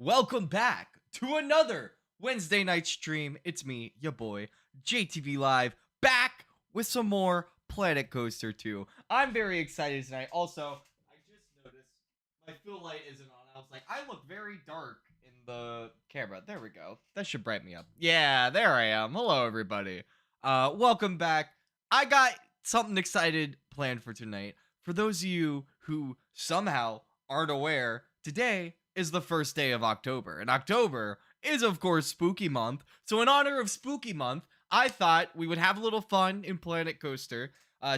Welcome back to another Wednesday night stream. It's me, your boy, JTV Live, back with some more Planet Coaster 2. I'm very excited tonight. Also, I just noticed my fill light isn't on. I was like, I look very dark in the camera. There we go. That should brighten me up. Yeah, there I am. Hello, everybody. Welcome back. I got something excited planned for tonight. For those of you who somehow aren't aware, today is the first day of October. And October is, of course, Spooky Month. So, in honor of Spooky Month, I thought we would have a little fun in Planet Coaster,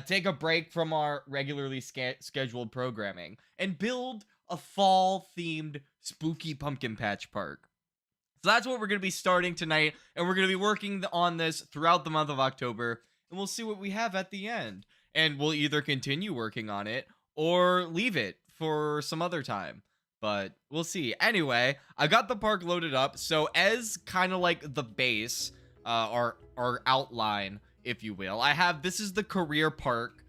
take a break from our regularly scheduled programming, and build a fall themed spooky pumpkin patch park. So, that's what we're going to be starting tonight. And we're going to be working on this throughout the month of October. And we'll see what we have at the end. And we'll either continue working on it or leave it for some other time. But we'll see. Anyway, I got the park loaded up. So as kind of like the base, our outline, if you will, I have, this is the career park,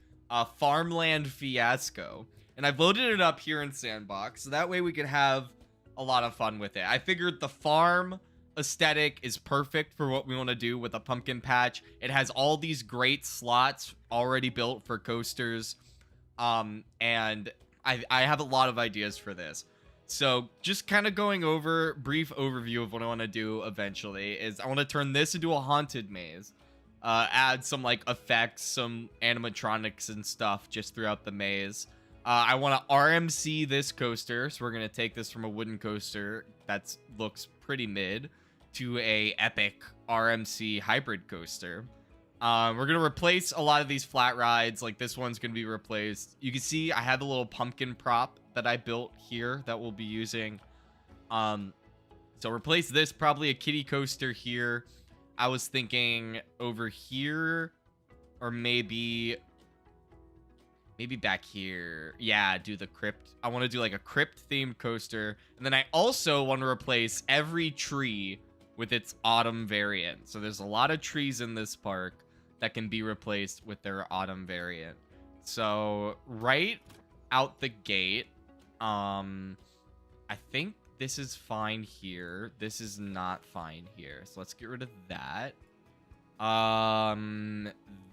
Farmland Fiasco. And I've loaded it up here in Sandbox. So that way we could have a lot of fun with it. I figured the farm aesthetic is perfect for what we want to do with a pumpkin patch. It has all these great slots already built for coasters. And I have a lot of ideas for this. So just kind of going over brief overview of what I want to do eventually is I want to turn this into a haunted maze. Add some like effects, some animatronics and stuff just throughout the maze. I want to RMC this coaster. So we're going to take this from a wooden coaster that looks pretty mid to a epic RMC hybrid coaster. We're going to replace a lot of these flat rides. Like this one's going to be replaced. You can see I have a little pumpkin prop that I built here that we'll be using. So replace this, probably a kiddie coaster here. I was thinking over here or maybe back here. Yeah, do the crypt. I want to do like a crypt themed coaster. And then I also want to replace every tree with its autumn variant. So there's a lot of trees in this park that can be replaced with their autumn variant. So right out the gate, I think this is fine here. This is not fine here. So let's get rid of that.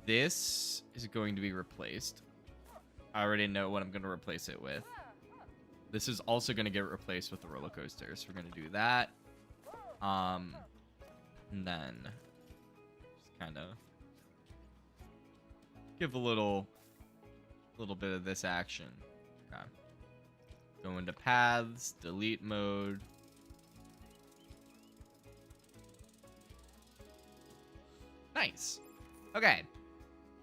This is going to be replaced. I already know what I'm going to replace it with. This is also going to get replaced with the roller coaster. So we're going to do that. And then just kind of give a little bit of this action. Okay. Go into paths, delete mode. Nice. Okay.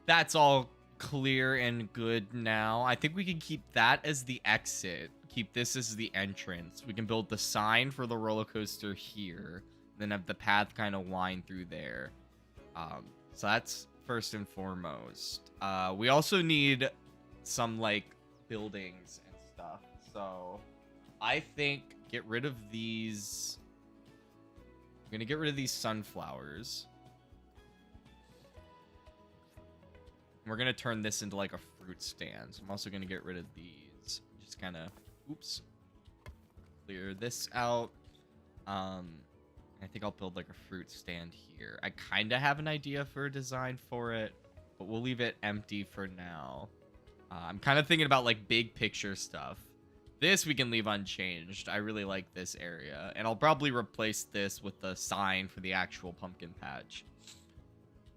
That's all clear and good now. I think we can keep that as the exit. Keep this as the entrance. We can build the sign for the roller coaster here. Then have the path kind of wind through there. So that's first and foremost. We also need some like buildings and stuff. So I think get rid of these. I'm gonna get rid of these sunflowers. We're gonna turn this into like a fruit stand. So I'm also gonna get rid of these. Just kind of, oops, clear this out. I think I'll build like a fruit stand here. I kind of have an idea for a design for it, but we'll leave it empty for now. I'm kind of thinking about like big picture stuff. This we can leave unchanged. I really like this area, and I'll probably replace this with the sign for the actual pumpkin patch.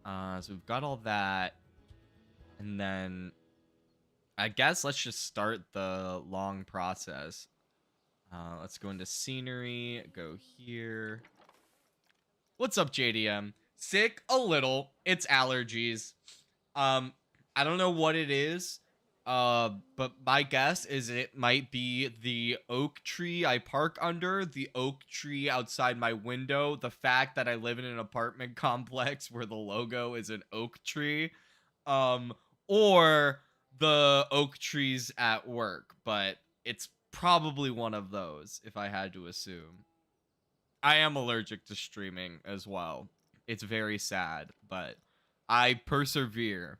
So we've got all that. And then I guess let's just start the long process. Let's go into scenery, go here. What's up, JDM? Sick a little. It's allergies. I don't know what it is. But my guess is it might be the oak tree I park under, the oak tree outside my window, the fact that I live in an apartment complex where the logo is an oak tree. Or the oak trees at work, but it's probably one of those if I had to assume. I am allergic to streaming as well. It's very sad, but I persevere.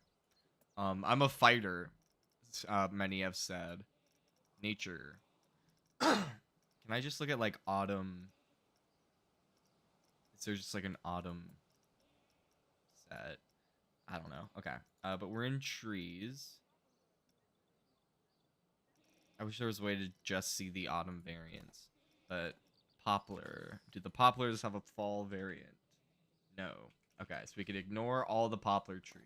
I'm a fighter, many have said. Nature. Can Can I just look at like autumn? Is there just like an autumn set? I don't know. Okay. But we're in trees. I wish there was a way to just see the autumn variants. But poplar. Do the poplars have a fall variant? No. Okay, so we could ignore all the poplar trees.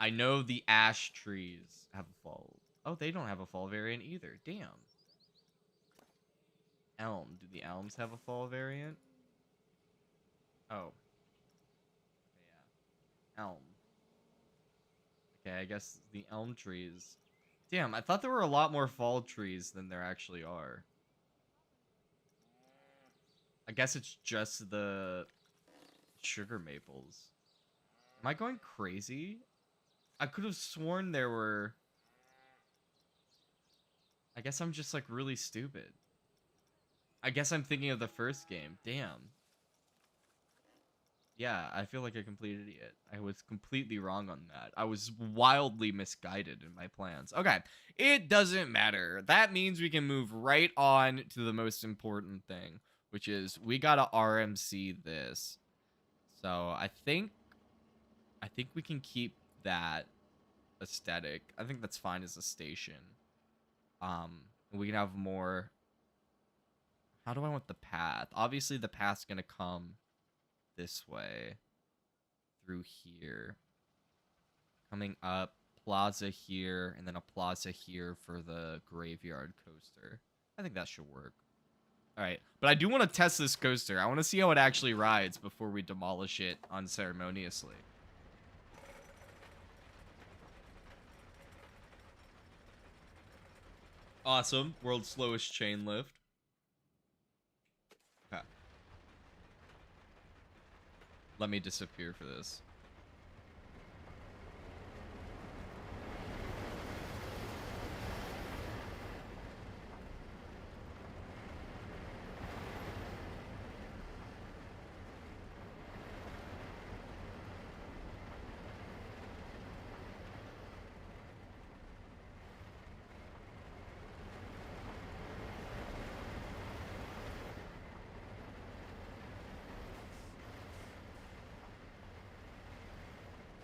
I know the ash trees have a fall. Oh, they don't have a fall variant either. Damn. Elm. Do the elms have a fall variant? Oh. Yeah. Elm. Okay, I guess the elm trees. Damn, I thought there were a lot more fall trees than there actually are. I guess it's just the sugar maples. Am I going crazy? I could have sworn there were... I guess I'm just like really stupid. I guess I'm thinking of the first game. Damn. Yeah, I feel like a complete idiot. I was completely wrong on that. I was wildly misguided in my plans. Okay, it doesn't matter. That means we can move right on to the most important thing, which is we gotta RMC this. So I think we can keep that aesthetic. I think that's fine as a station. We can have more. How do I want the path? Obviously, the path's gonna come this way through here, coming up, plaza here, and then a plaza here for the graveyard coaster. I think that should work. All right, but I do want to test this coaster. I want to see how it actually rides before we demolish it unceremoniously. Awesome. World's slowest chain lift. Okay. Let me disappear for this.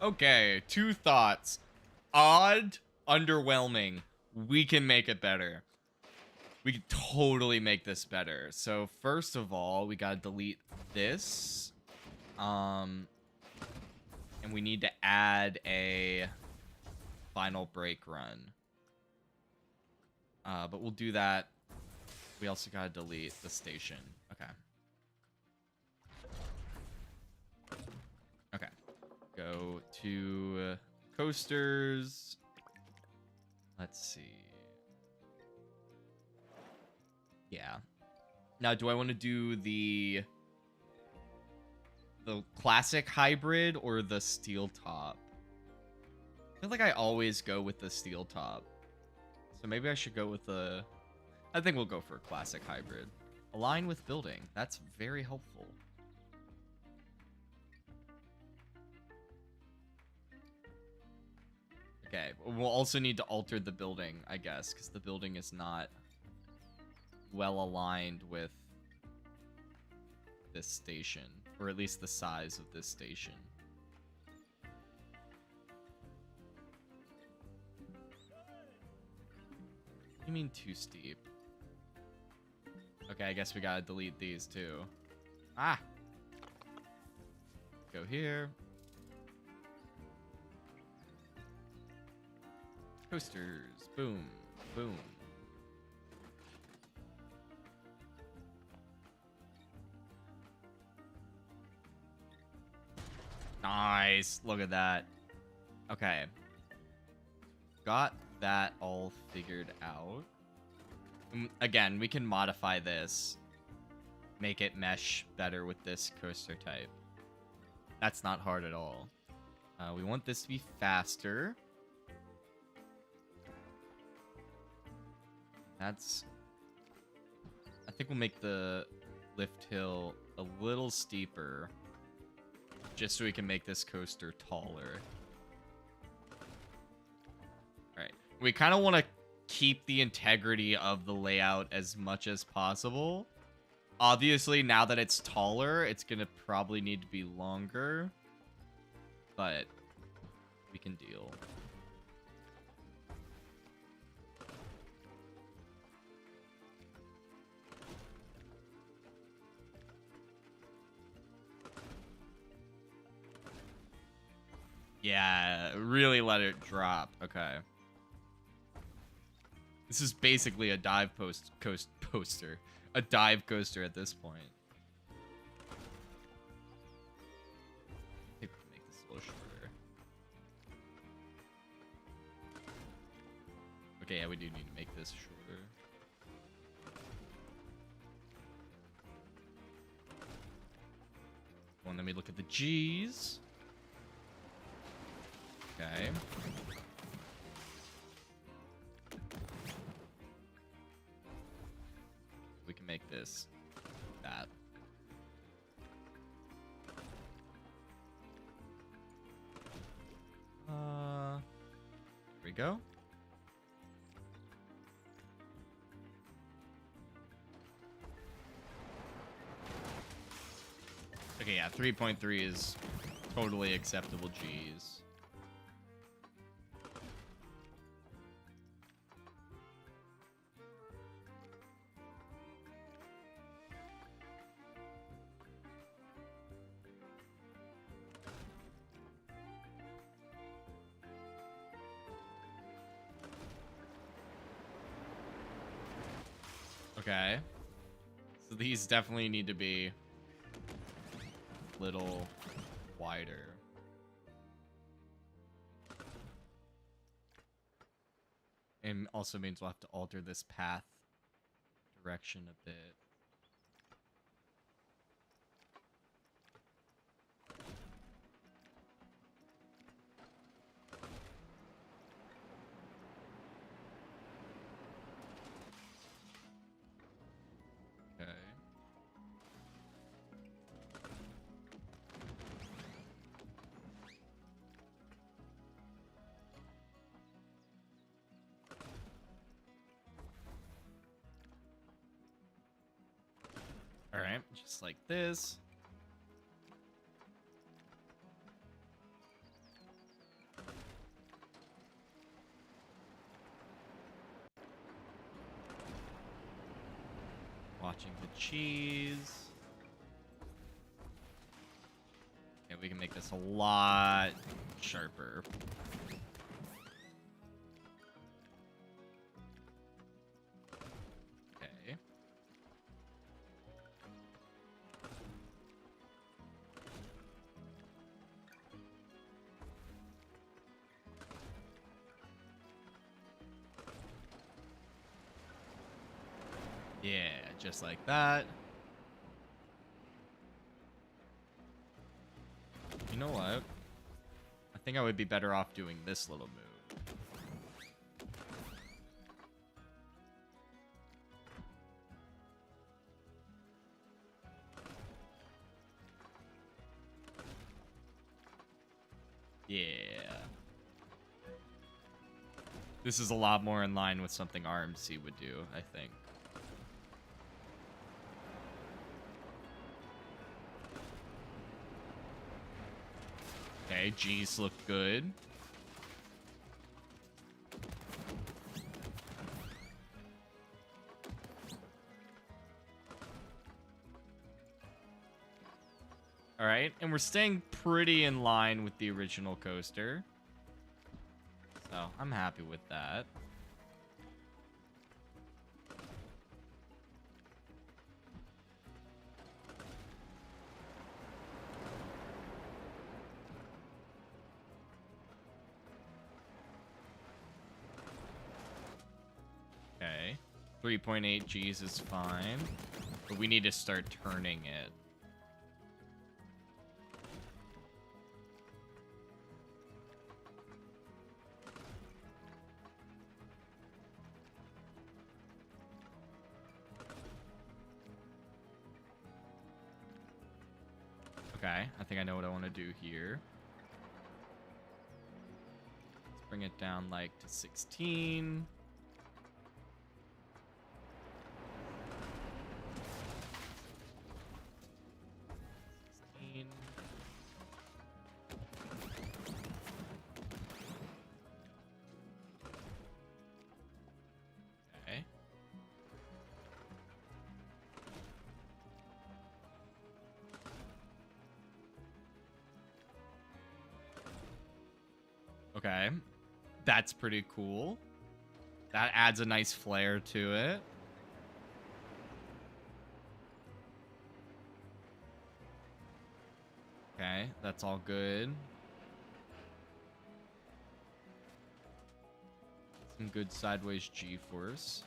Okay, two thoughts. Odd, underwhelming. We can make it better. We can totally make this better. So first of all, we gotta delete this. And we need to add a final break run. But we'll do that. We also gotta delete the station. Okay. Okay. Go to coasters. Let's see. Yeah. Now, do I want to do the classic hybrid or the steel top? I feel like I always go with the steel top. So maybe I should go with the... I think we'll go for a classic hybrid. Align with building. That's very helpful. Okay, we'll also need to alter the building, I guess, because the building is not well aligned with this station, or at least the size of this station. What do you mean too steep? Okay, I guess we gotta delete these too. Ah! Go here. Coasters. Boom. Boom. Nice. Look at that. Okay. Got that all figured out. Again, we can modify this. Make it mesh better with this coaster type. That's not hard at all. We want this to be faster. That's... I think we'll make the lift hill a little steeper. Just so we can make this coaster taller. Alright. We kind of want to keep the integrity of the layout as much as possible. Obviously, now that it's taller, it's going to probably need to be longer. But we can deal. Yeah, really let it drop. Okay. This is basically a dive coaster. A dive coaster at this point. I think we can make this a little shorter. Okay, yeah, we do need to make this shorter. Well, and then we look at the G's. Okay. We can make this that. Here we go. Okay, yeah, 3.3 is totally acceptable G's. Okay. So these definitely need to be a little wider. And also means we'll have to alter this path direction a bit. Okay. All right, just like this. Watching the cheese. Okay, we can make this a lot sharper. Okay. Yeah, just like that. You know what? I think I would be better off doing this little move. Yeah. This is a lot more in line with something RMC would do, I think. Okay, G's look good. All right, and we're staying pretty in line with the original coaster. So I'm happy with that. Okay. 3.8 G's is fine. But we need to start turning it. Okay, I think I know what I want to do here. Let's bring it down like to 16. Okay. That's pretty cool. That adds a nice flair to it. Okay, that's all good. Some good sideways G-force.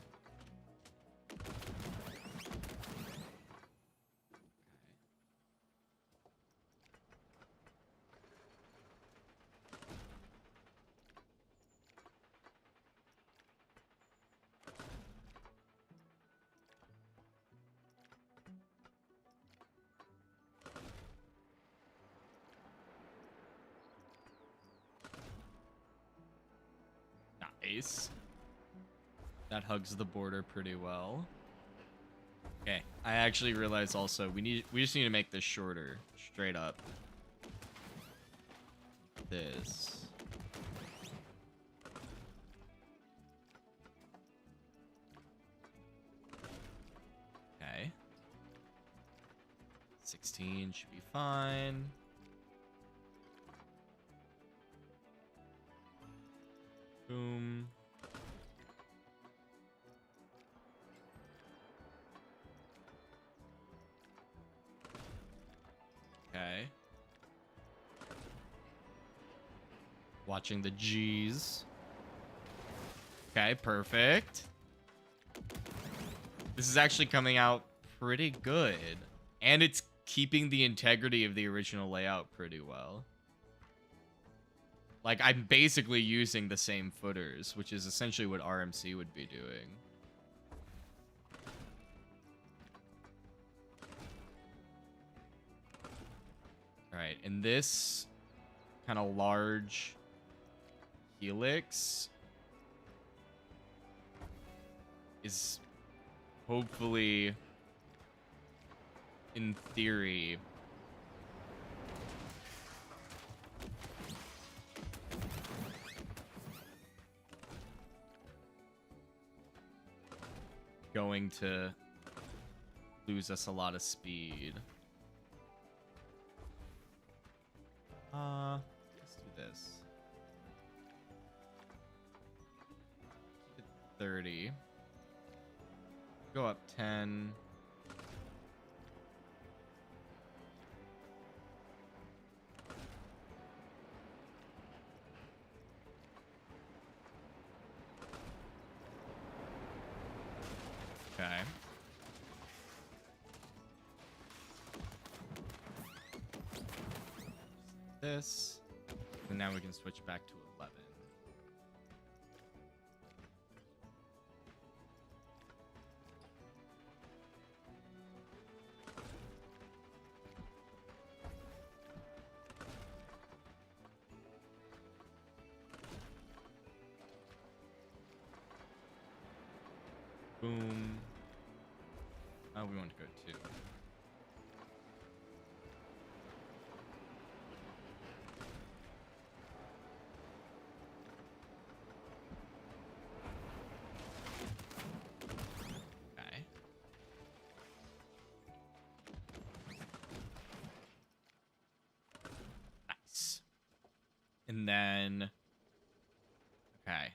Nice. That hugs the border pretty well. Okay, I actually realized also we just need to make this shorter, straight up. This. Okay. 16 should be fine. Boom. Okay. Watching the G's. Okay, perfect. This is actually coming out pretty good. And it's keeping the integrity of the original layout pretty well. Like, I'm basically using the same footers, which is essentially what RMC would be doing. Alright, and this kind of large helix is hopefully, in theory, going to lose us a lot of speed. Let's do this. Keep it 30. Go up 10. Okay. This. And now we can switch back to 11. Boom. Oh, we want to go 2. Okay. Nice. And then, okay.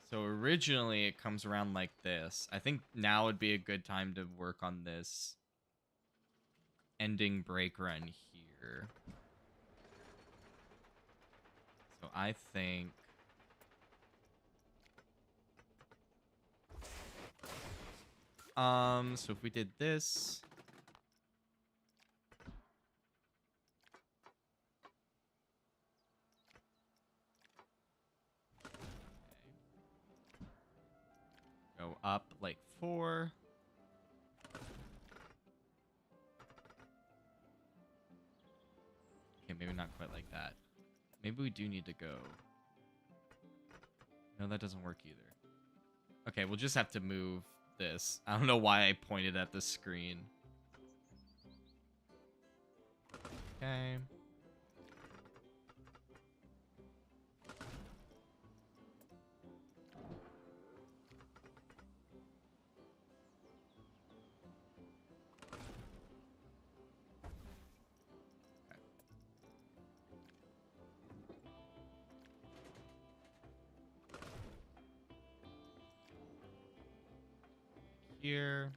So originally it comes around like this. I think now would be a good time to work on this ending brake run here. So I think so if we did this, go up like 4. Okay, maybe not quite like that. Maybe we do need to go. No, that doesn't work either. Okay, we'll just have to move this. I don't know why I pointed at the screen. Okay. here.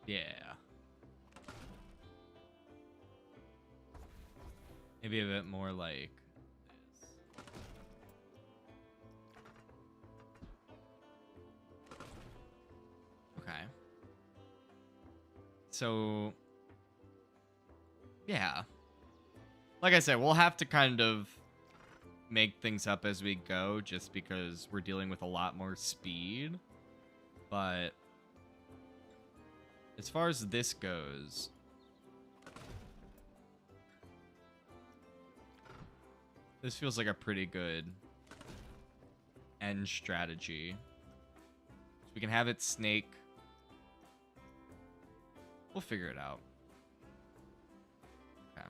Yeah. Maybe a bit more like this. Okay. So, yeah. Like I said, we'll have to kind of make things up as we go just because we're dealing with a lot more speed. But as far as this goes, this feels like a pretty good end strategy. So we can have it snake. We'll figure it out. Okay.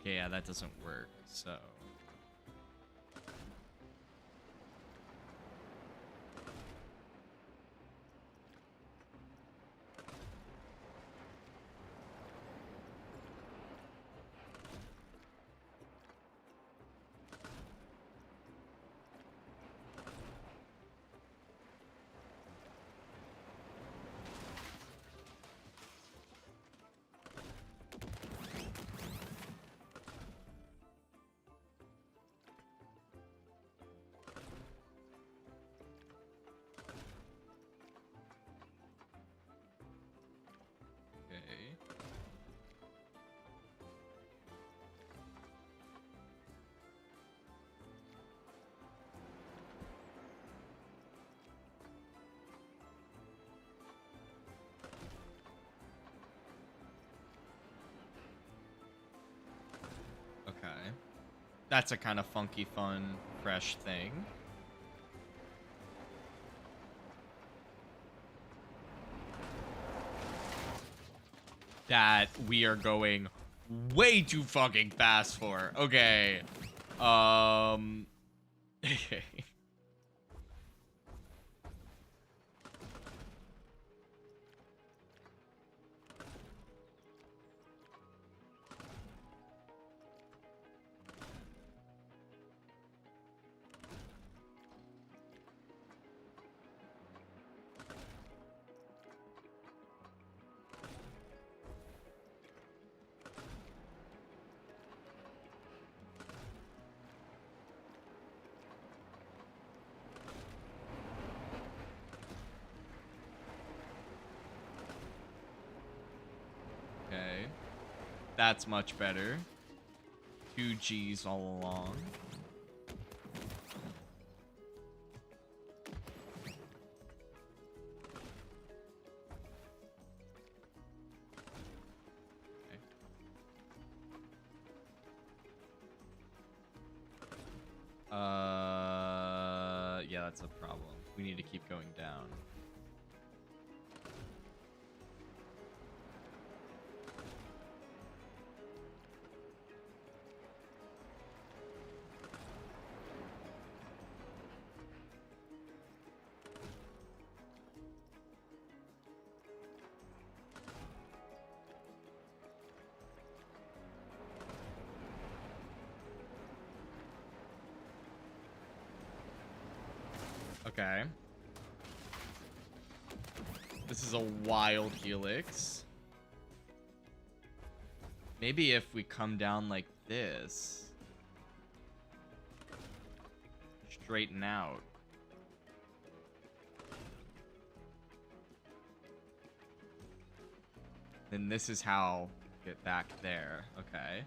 Okay, yeah, that doesn't work, so... Okay. Okay. That's a kind of funky, fun, fresh thing. That we are going way too fucking fast for. Okay. Okay. That's much better. 2 G's all along. Okay. Yeah, that's a problem. We need to keep going down. Okay. This is a wild helix. Maybe if we come down like this. Straighten out. Then this is how we get back there. Okay.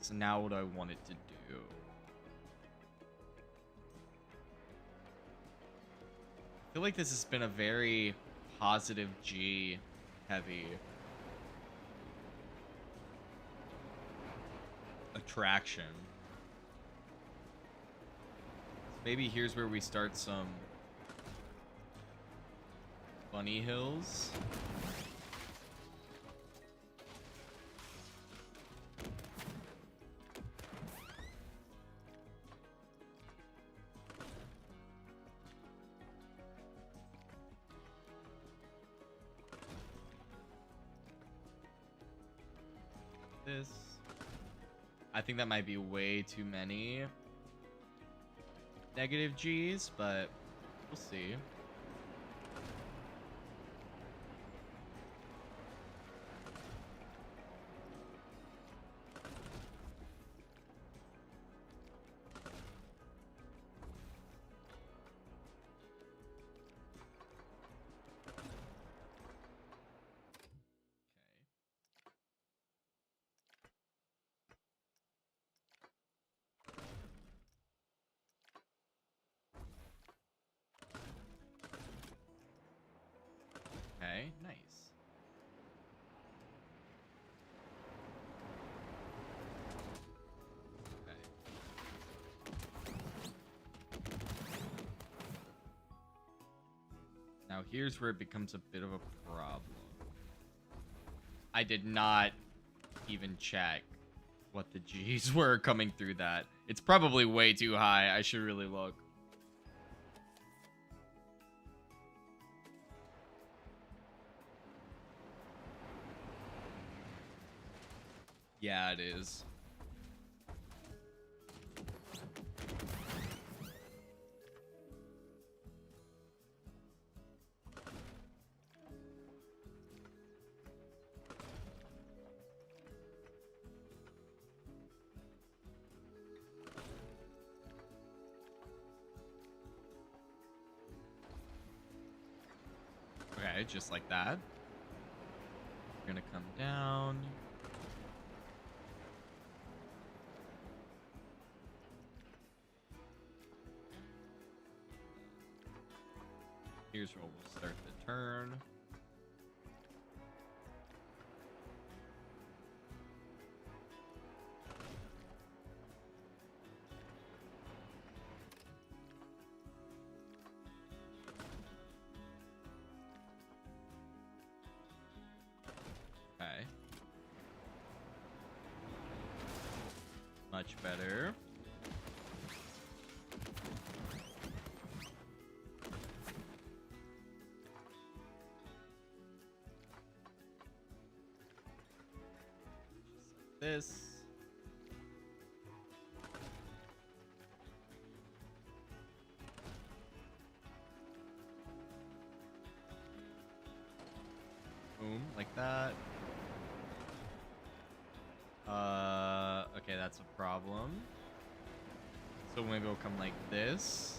So now what do I want it to do? I feel like this has been a very positive G heavy attraction. Maybe here's where we start some bunny hills. This. I think that might be way too many negative G's, but we'll see. Okay, nice. Okay. Now here's where it becomes a bit of a problem. I did not even check what the G's were coming through that. It's probably way too high. I should really look. Yeah, it is. Okay, just like that. We're gonna come down. Here's where we'll start the turn. Okay. Much better. This. Boom, like that. Okay, that's a problem. So maybe we'll come like this.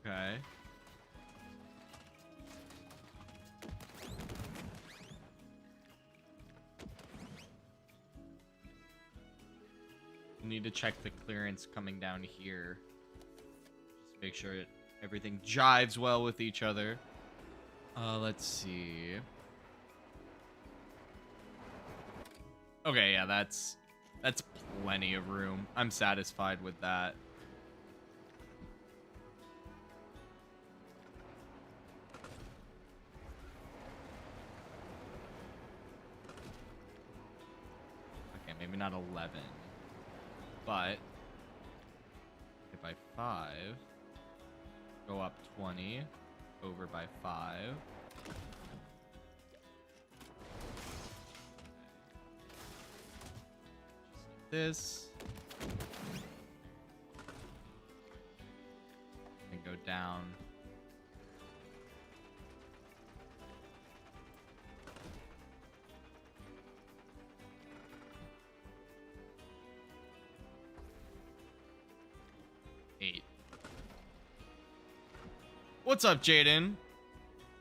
Okay. Need to check the clearance coming down here. Just make sure everything jives well with each other. Let's see. Okay, yeah, that's plenty of room. I'm satisfied with that. Okay, maybe not 11. But hit by 5, go up 20, over by 5. Just like this. And go down. What's up, Jaden?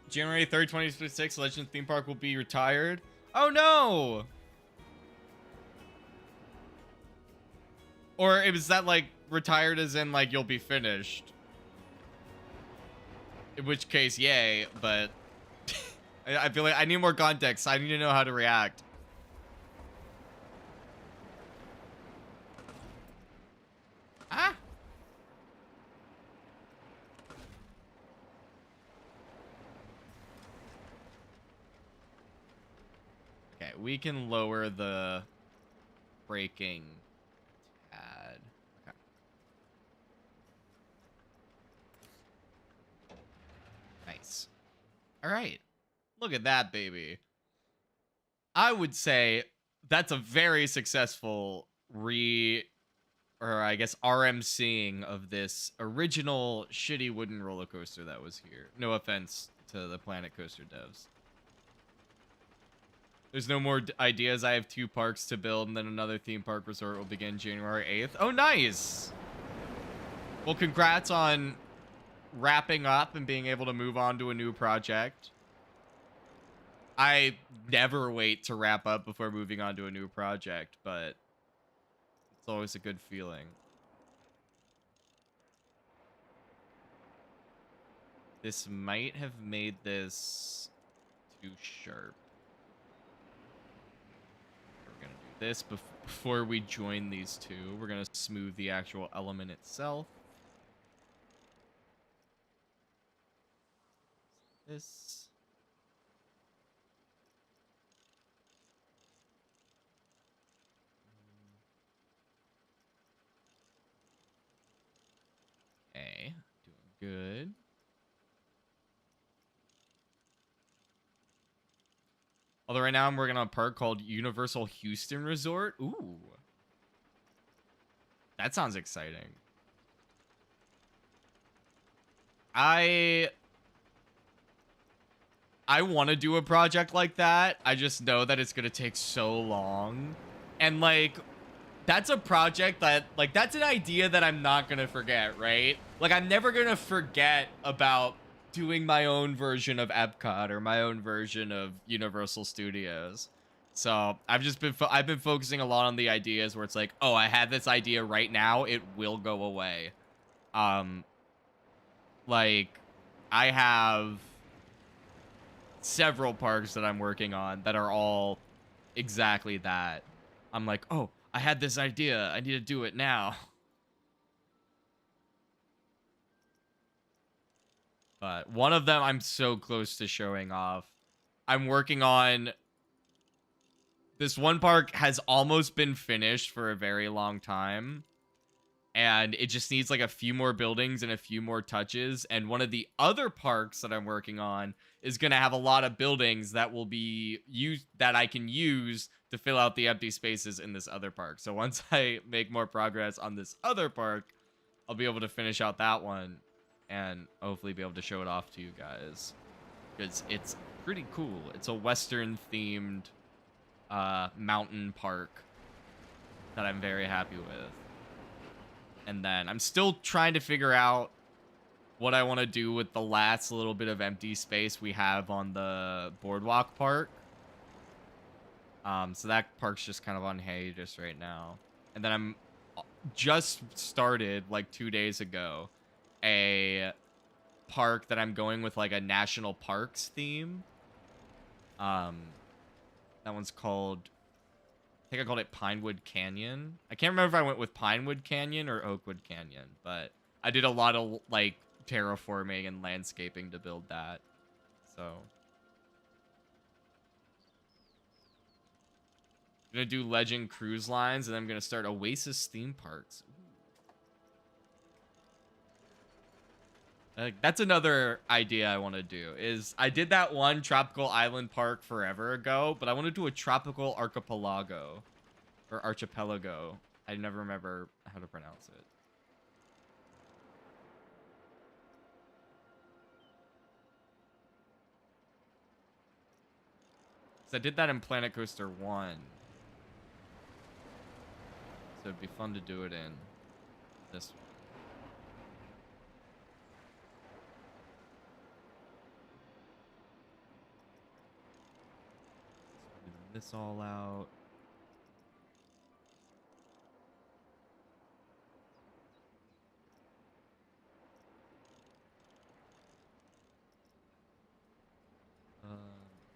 January 3rd, 2026, Legend Theme Park will be retired. Oh no! Or was that like retired as in like you'll be finished? In which case, yay, but I feel like I need more context. I need to know how to react. Ah! Okay, we can lower the braking tad. Okay. Nice. All right. Look at that, baby. I would say that's a very successful or I guess RMCing of this original shitty wooden roller coaster that was here. No offense to the Planet Coaster devs. There's no more ideas. I have 2 parks to build, and then another theme park resort will begin January 8th. Oh, nice. Well, congrats on wrapping up and being able to move on to a new project. I never wait to wrap up before moving on to a new project, but it's always a good feeling. This might have made this too sharp. We're going to do this before we join these two. We're going to smooth the actual element itself. This. Okay, doing good. Although right now I'm working on a park called Universal Houston Resort. Ooh. That sounds exciting. I want to do a project like that. I just know that it's going to take so long. And like that's a project that like that's an idea that I'm not going to forget, right? Like I'm never going to forget about doing my own version of Epcot or my own version of Universal Studios. So I've been focusing a lot on the ideas where it's like, oh, I had this idea right now, it will go away. Like I have several parks that I'm working on that are all exactly that. I'm like, oh, I had this idea, I need to do it now. But one of them I'm so close to showing off. I'm working on this one park has almost been finished for a very long time. And it just needs like a few more buildings and a few more touches. And one of the other parks that I'm working on is going to have a lot of buildings that will be used that I can use to fill out the empty spaces in this other park. So once I make more progress on this other park, I'll be able to finish out that one and hopefully be able to show it off to you guys because it's pretty cool. It's a Western themed mountain park that I'm very happy with. And then I'm still trying to figure out what I want to do with the last little bit of empty space we have on the boardwalk park. So that park's just kind of on hiatus right now. And then I'm just started like 2 days ago a park that I'm going with like a national parks theme. That one's called, I think I called it Pinewood Canyon. I can't remember if I went with Pinewood Canyon or Oakwood Canyon, but I did a lot of like terraforming and landscaping to build that. So I'm gonna do Legend Cruise Lines, and then I'm gonna start Oasis theme parks. That's another idea I want to do. Is I did that one tropical island park forever ago, but I want to do a tropical archipelago or archipelago. I never remember how to pronounce it. So I did that in Planet Coaster 1. So it'd be fun to do it in this one. this all out.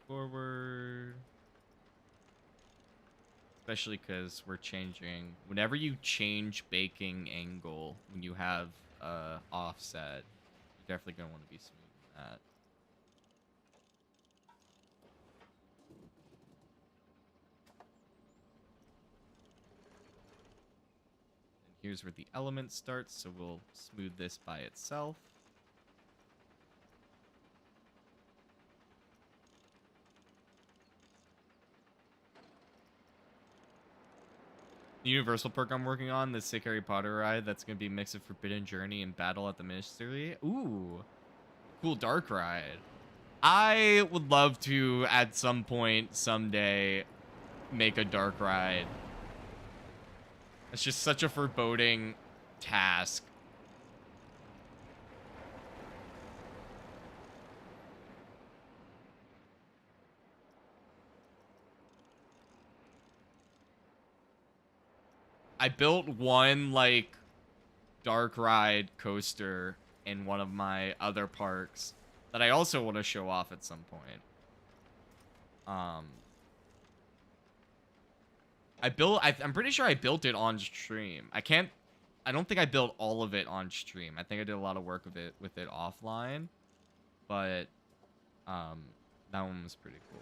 Forward. Especially because we're changing. Whenever you change baking angle, when you have offset, you're definitely going to want to be smoothing that. And here's where the element starts, so we'll smooth this by itself. The Universal perk I'm working on, the sick Harry Potter ride, that's going to be a mix of Forbidden Journey and Battle at the Ministry. Ooh, cool dark ride. I would love to, at some point, someday, make a dark ride. It's just such a foreboding task. I built one, like, dark ride coaster in one of my other parks that I also want to show off at some point. I'm pretty sure I built it on stream. I don't think I built all of it on stream. I think I did a lot of work with it offline, but that one was pretty cool.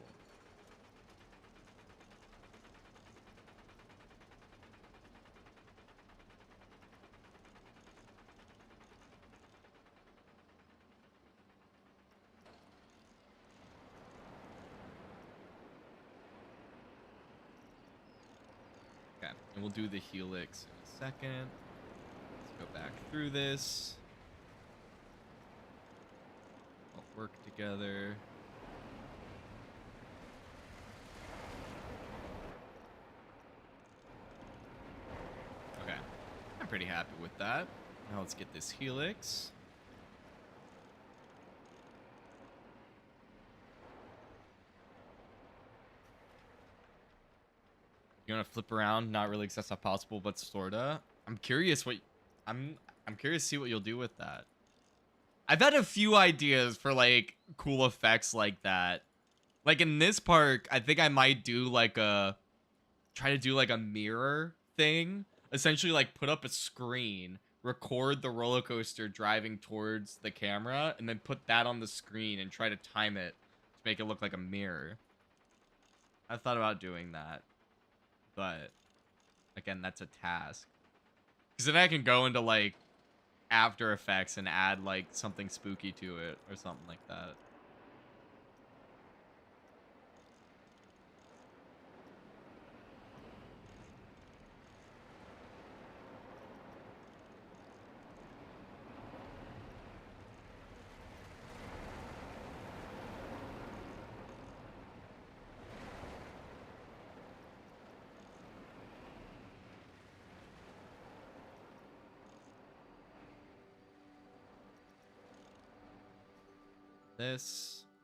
Okay, and we'll do the helix in a second. Let's go back through this. All work together. Okay, I'm pretty happy with that. Now let's get this helix. You want to flip around? Not really, because that's not possible, but sorta. I'm curious what I'm curious to see what you'll do with that. I've had a few ideas for like cool effects like that. Like in this park, I think I might do like try to do like a mirror thing. Essentially like put up a screen, record the roller coaster driving towards the camera, and then put that on the screen and try to time it to make it look like a mirror. I thought about doing that. But again, that's a task. Because then I can go into like After Effects and add like something spooky to it or something like that.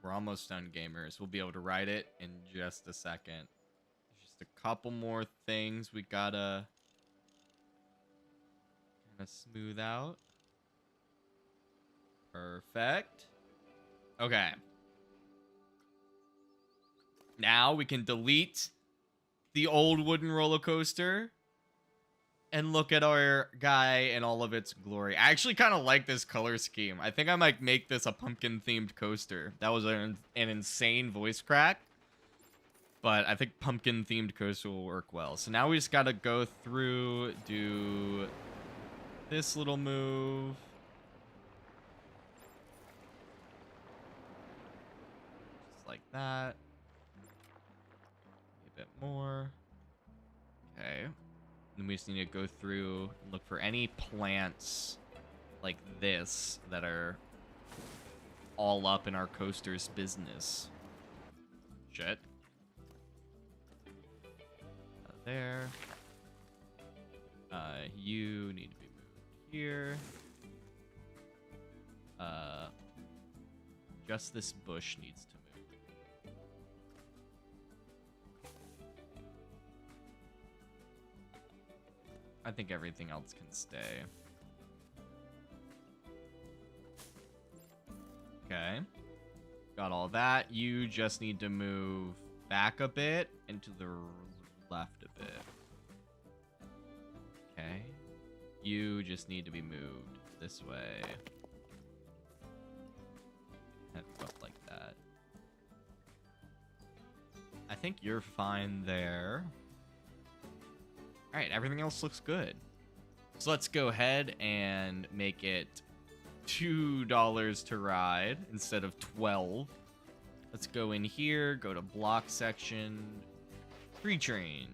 We're almost done, gamers. We'll be able to ride it in just a second. Just a couple more things we gotta kind of smooth out. Perfect. Okay. Now we can delete the old wooden roller coaster and look at our guy in all of its glory. I actually kind of like this color scheme. I think I might make this a pumpkin-themed coaster. That was an insane voice crack, but I think pumpkin-themed coaster will work well. So now we just got to go through, do this little move. Just like that. A bit more. Okay. Then we just need to go through and look for any plants like this that are all up in our coaster's business. Shit. There. You need to be moved here. Just this bush needs to move. I think everything else can stay. Okay. Got all that. You just need to move back a bit and to the left a bit. Okay. You just need to be moved this way. And up like that. I think you're fine there. Alright, everything else looks good. So let's go ahead and make it $2 to ride instead of 12. Let's go in here, go to block section, free trains.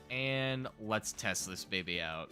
And let's test this baby out.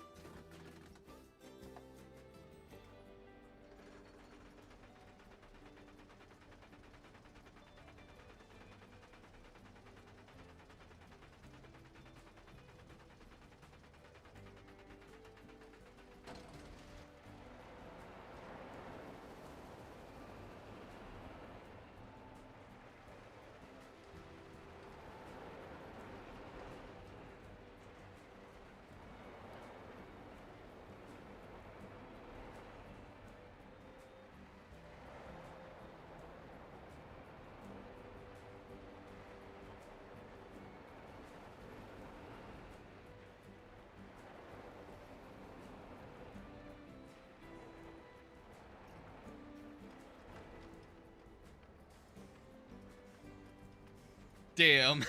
Damn.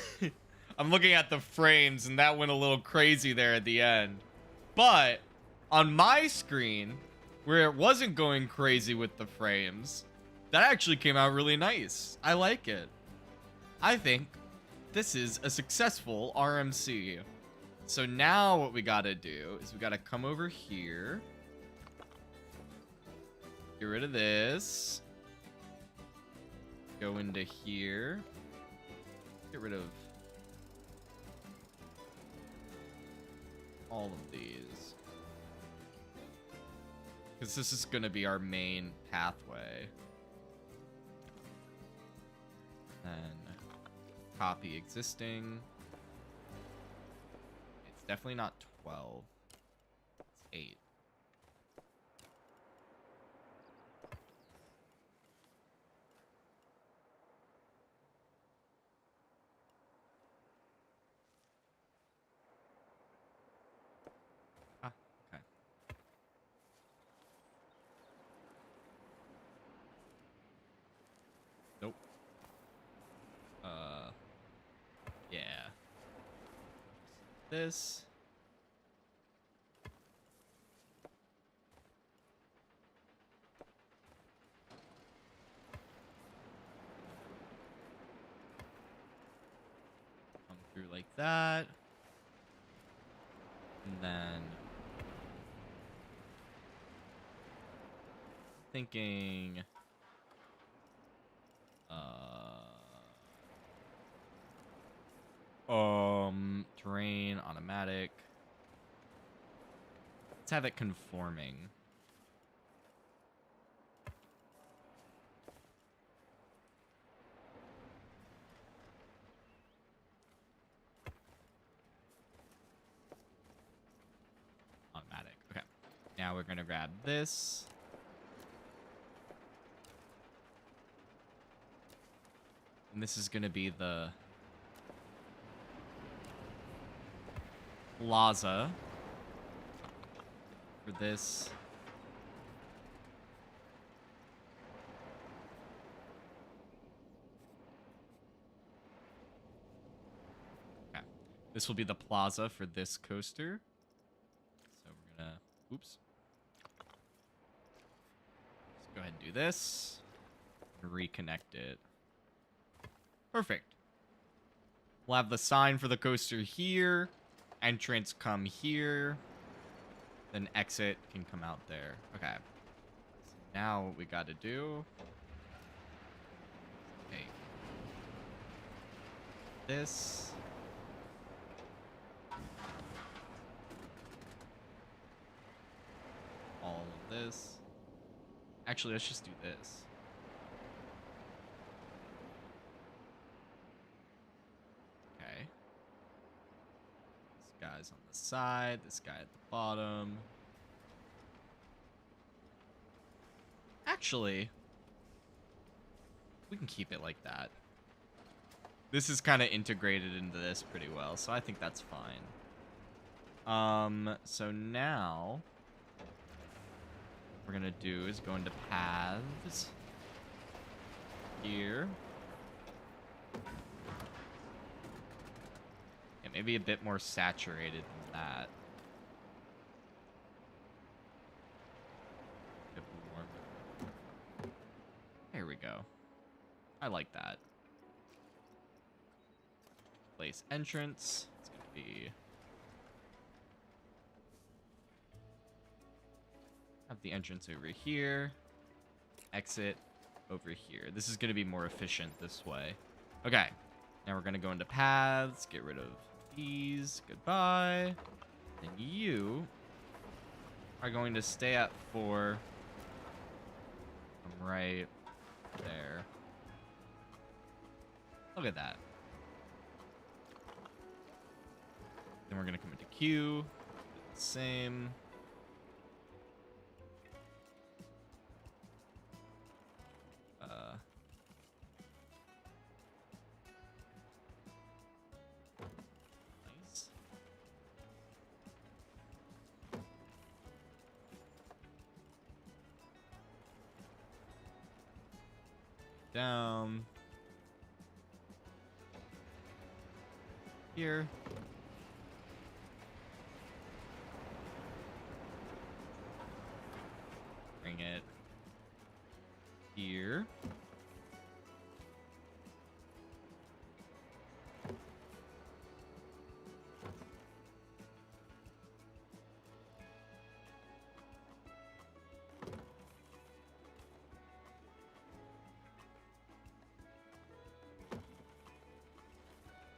I'm looking at the frames and that went a little crazy there at the end. But on my screen, where it wasn't going crazy with the frames, that actually came out really nice. I like it. I think this is a successful RMC. So now what we gotta do is we gotta come over here. Get rid of this. Go into here. Get rid of all of these. Because this is going to be our main pathway. And copy existing. It's definitely not 12. It's 8. Ah, okay. Nope. Yeah. This. Come through like that. And then thinking terrain automatic. Let's have it conforming. Automatic. Okay. Now we're gonna grab this. And this is gonna be the plaza for this. Okay. This will be the plaza for this coaster. So we're gonna, oops. Let's go ahead and do this. Reconnect it. Perfect. We'll have the sign for the coaster here. Entrance come here. Then exit can come out there. Okay. So now what we got to do. Okay. This. All of this. Actually, let's just do this. Okay. This guy's on the side, this guy at the bottom. Actually, we can keep it like that. This is kind of integrated into this pretty well, so I think that's fine. So now what we're gonna do is go into paths here. Yeah, maybe a bit more saturated than that. A bit warmer. There we go. I like that. Place entrance. It's gonna be. Have the entrance over here. Exit over here. This is gonna be more efficient this way. Okay. Now we're gonna go into paths. Get rid of these. Goodbye. And you are going to stay at 4. I'm right there. Look at that. Then we're gonna come into Q. Same. Nice. Down. Here. Bring it here.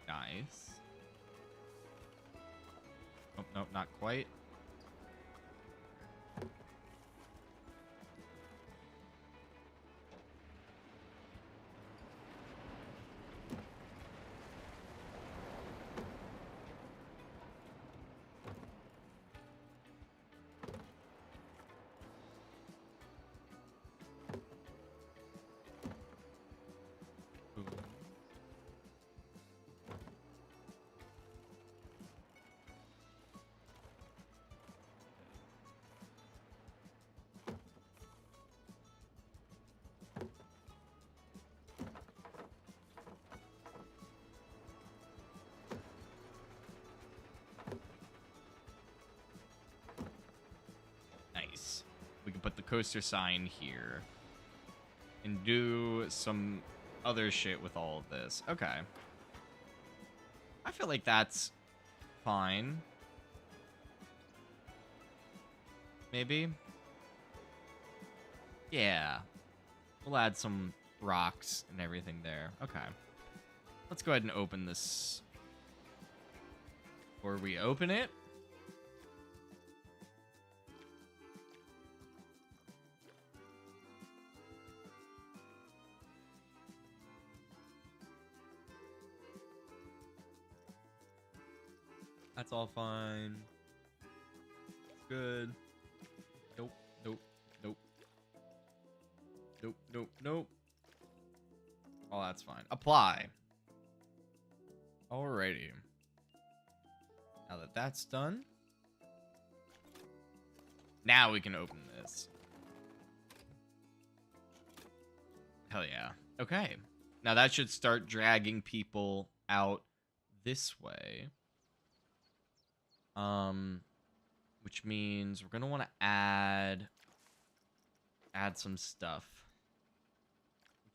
Nice. Oh, nope, not quite. Boom. Nice. We can put the coaster sign here. And do some other shit with all of this. Okay. I feel like that's fine. Maybe? Yeah. We'll add some rocks and everything there. Okay. Let's go ahead and open this. Before we open it, that's all fine. Good. Nope, nope, nope. Nope, nope, nope. Oh, that's fine. Apply. Alrighty. Now that that's done, now we can open this. Hell yeah. Okay. Now that should start dragging people out this way. Which means we're gonna want to add some stuff.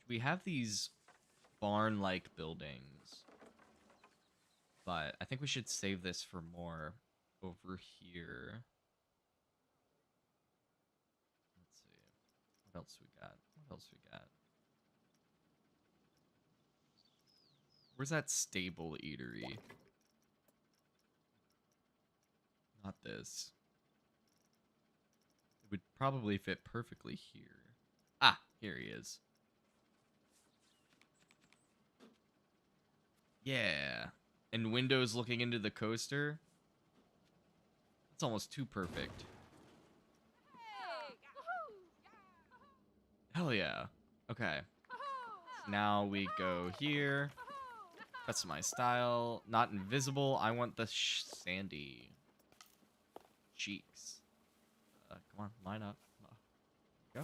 We have these barn-like buildings, but I think we should save this for more over here. Let's see. What else we got? What else we got? Where's that stable eatery? Not this. It would probably fit perfectly here. Ah, here he is. Yeah. And windows looking into the coaster. That's almost too perfect. Hell yeah. Okay. So now we go here. Customize style. Not invisible. I want the sandy cheeks. Come on, line up. Go.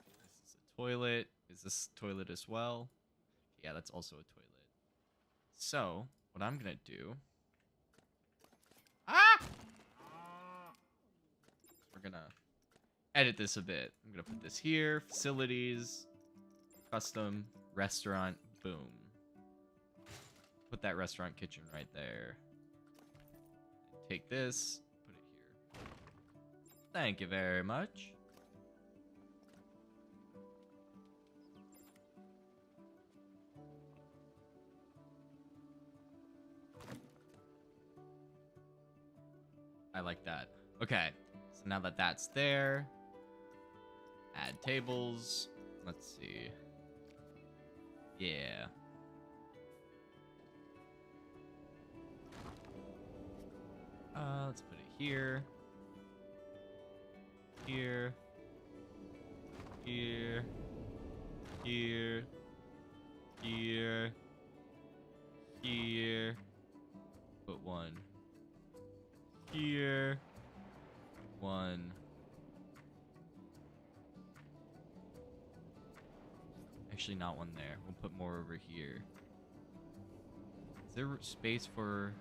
This is a toilet. Is this toilet as well? Yeah, that's also a toilet. So, what I'm gonna do... Ah! We're gonna edit this a bit. I'm gonna put this here. Facilities. Custom. Restaurant. Boom. Put that restaurant kitchen right there. Take this. Put it here. Thank you very much. I like that. Okay, so now that that's there, add tables. Let's see. Yeah. Let's put it here. Here. Here. Here. Here. Here. Put one. Here. One. Actually, not one there. We'll put more over here. Is there space for...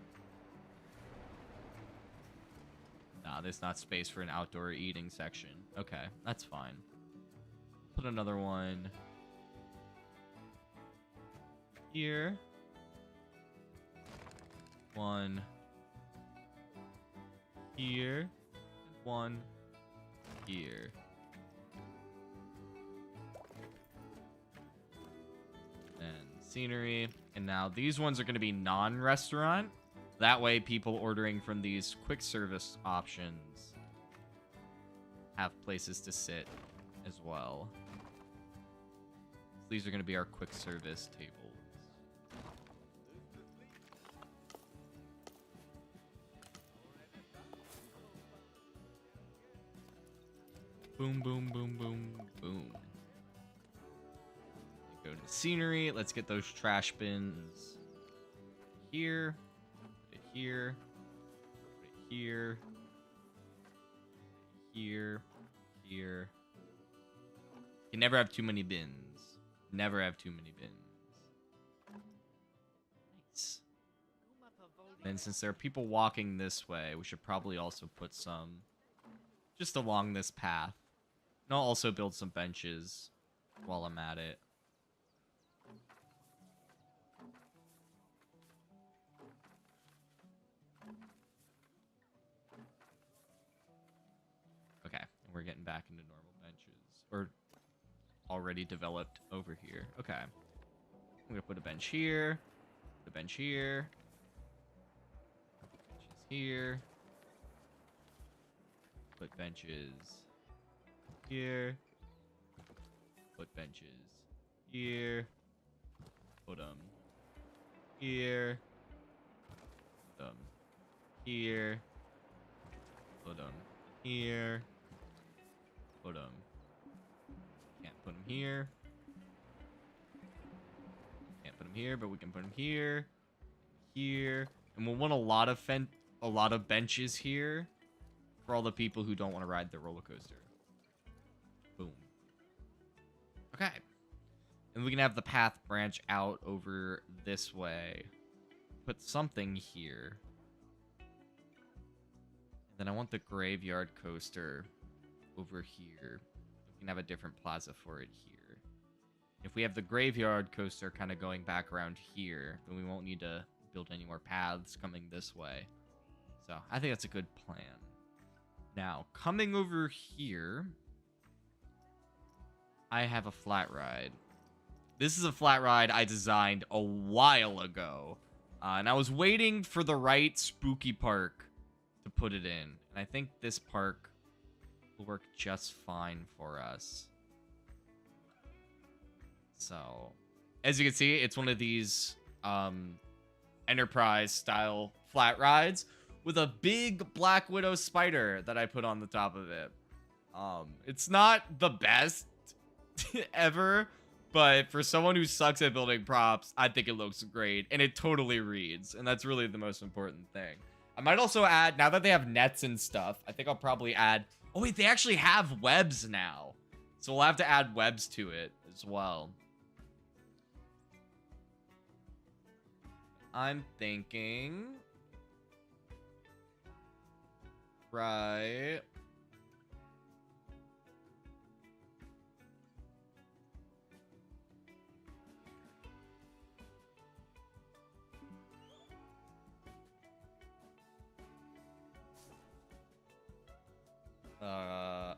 Nah, there's not space for an outdoor eating section. Okay, that's fine. Put another one here. One here. And one here. And scenery. And now these ones are going to be non-restaurant. That way, people ordering from these quick service options have places to sit as well. So these are going to be our quick service tables. Boom, boom, boom, boom, boom. Go to scenery. Let's get those trash bins here. Here, here, here, here. You can never have too many bins. Never have too many bins. Nice. And since there are people walking this way, we should probably also put some just along this path. And I'll also build some benches while I'm at it. Okay, and we're getting back into normal benches. Or already developed over here. Okay. I'm gonna put a bench here. Put a bench here. Benches here. Put benches here. Put benches here. Put them here. Put them here. Put them here. Put them. Can't put them here. Can't put them here, but we can put them here. Here. And we'll want a lot of benches here for all the people who don't want to ride the roller coaster. Boom. Okay. And we can have the path branch out over this way. Put something here. And then I want the graveyard coaster over here. We can have a different plaza for it here. If we have the graveyard coaster kind of going back around here, then we won't need to build any more paths coming this way. So I think that's a good plan. Now, coming over here, I have a flat ride. This is a flat ride I designed a while ago. And I was waiting for the right spooky park to put it in. And I think this park will work just fine for us. So, as you can see, it's one of these Enterprise style flat rides with a big Black Widow spider that I put on the top of it. It's not the best ever, but for someone who sucks at building props, I think it looks great, and it totally reads, and that's really the most important thing. I might also add, now that they have nets and stuff, I think I'll probably add... Oh, wait, they actually have webs now. So we'll have to add webs to it as well. I'm thinking... Right...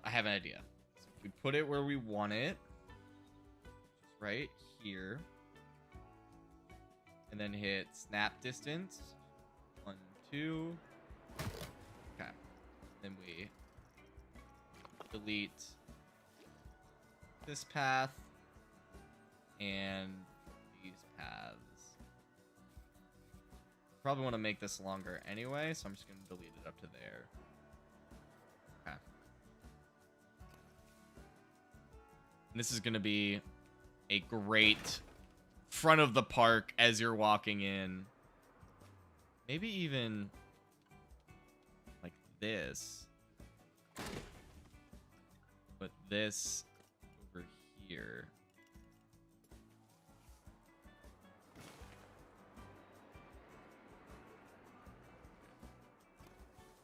I have an idea. So if we put it where we want it, just right here, and then hit snap distance, 1, 2. Okay. Then we delete this path and these paths. Probably want to make this longer anyway, so I'm just going to delete it up to there. Okay. And this is going to be a great front of the park as you're walking in. Maybe even like this. Put this over here.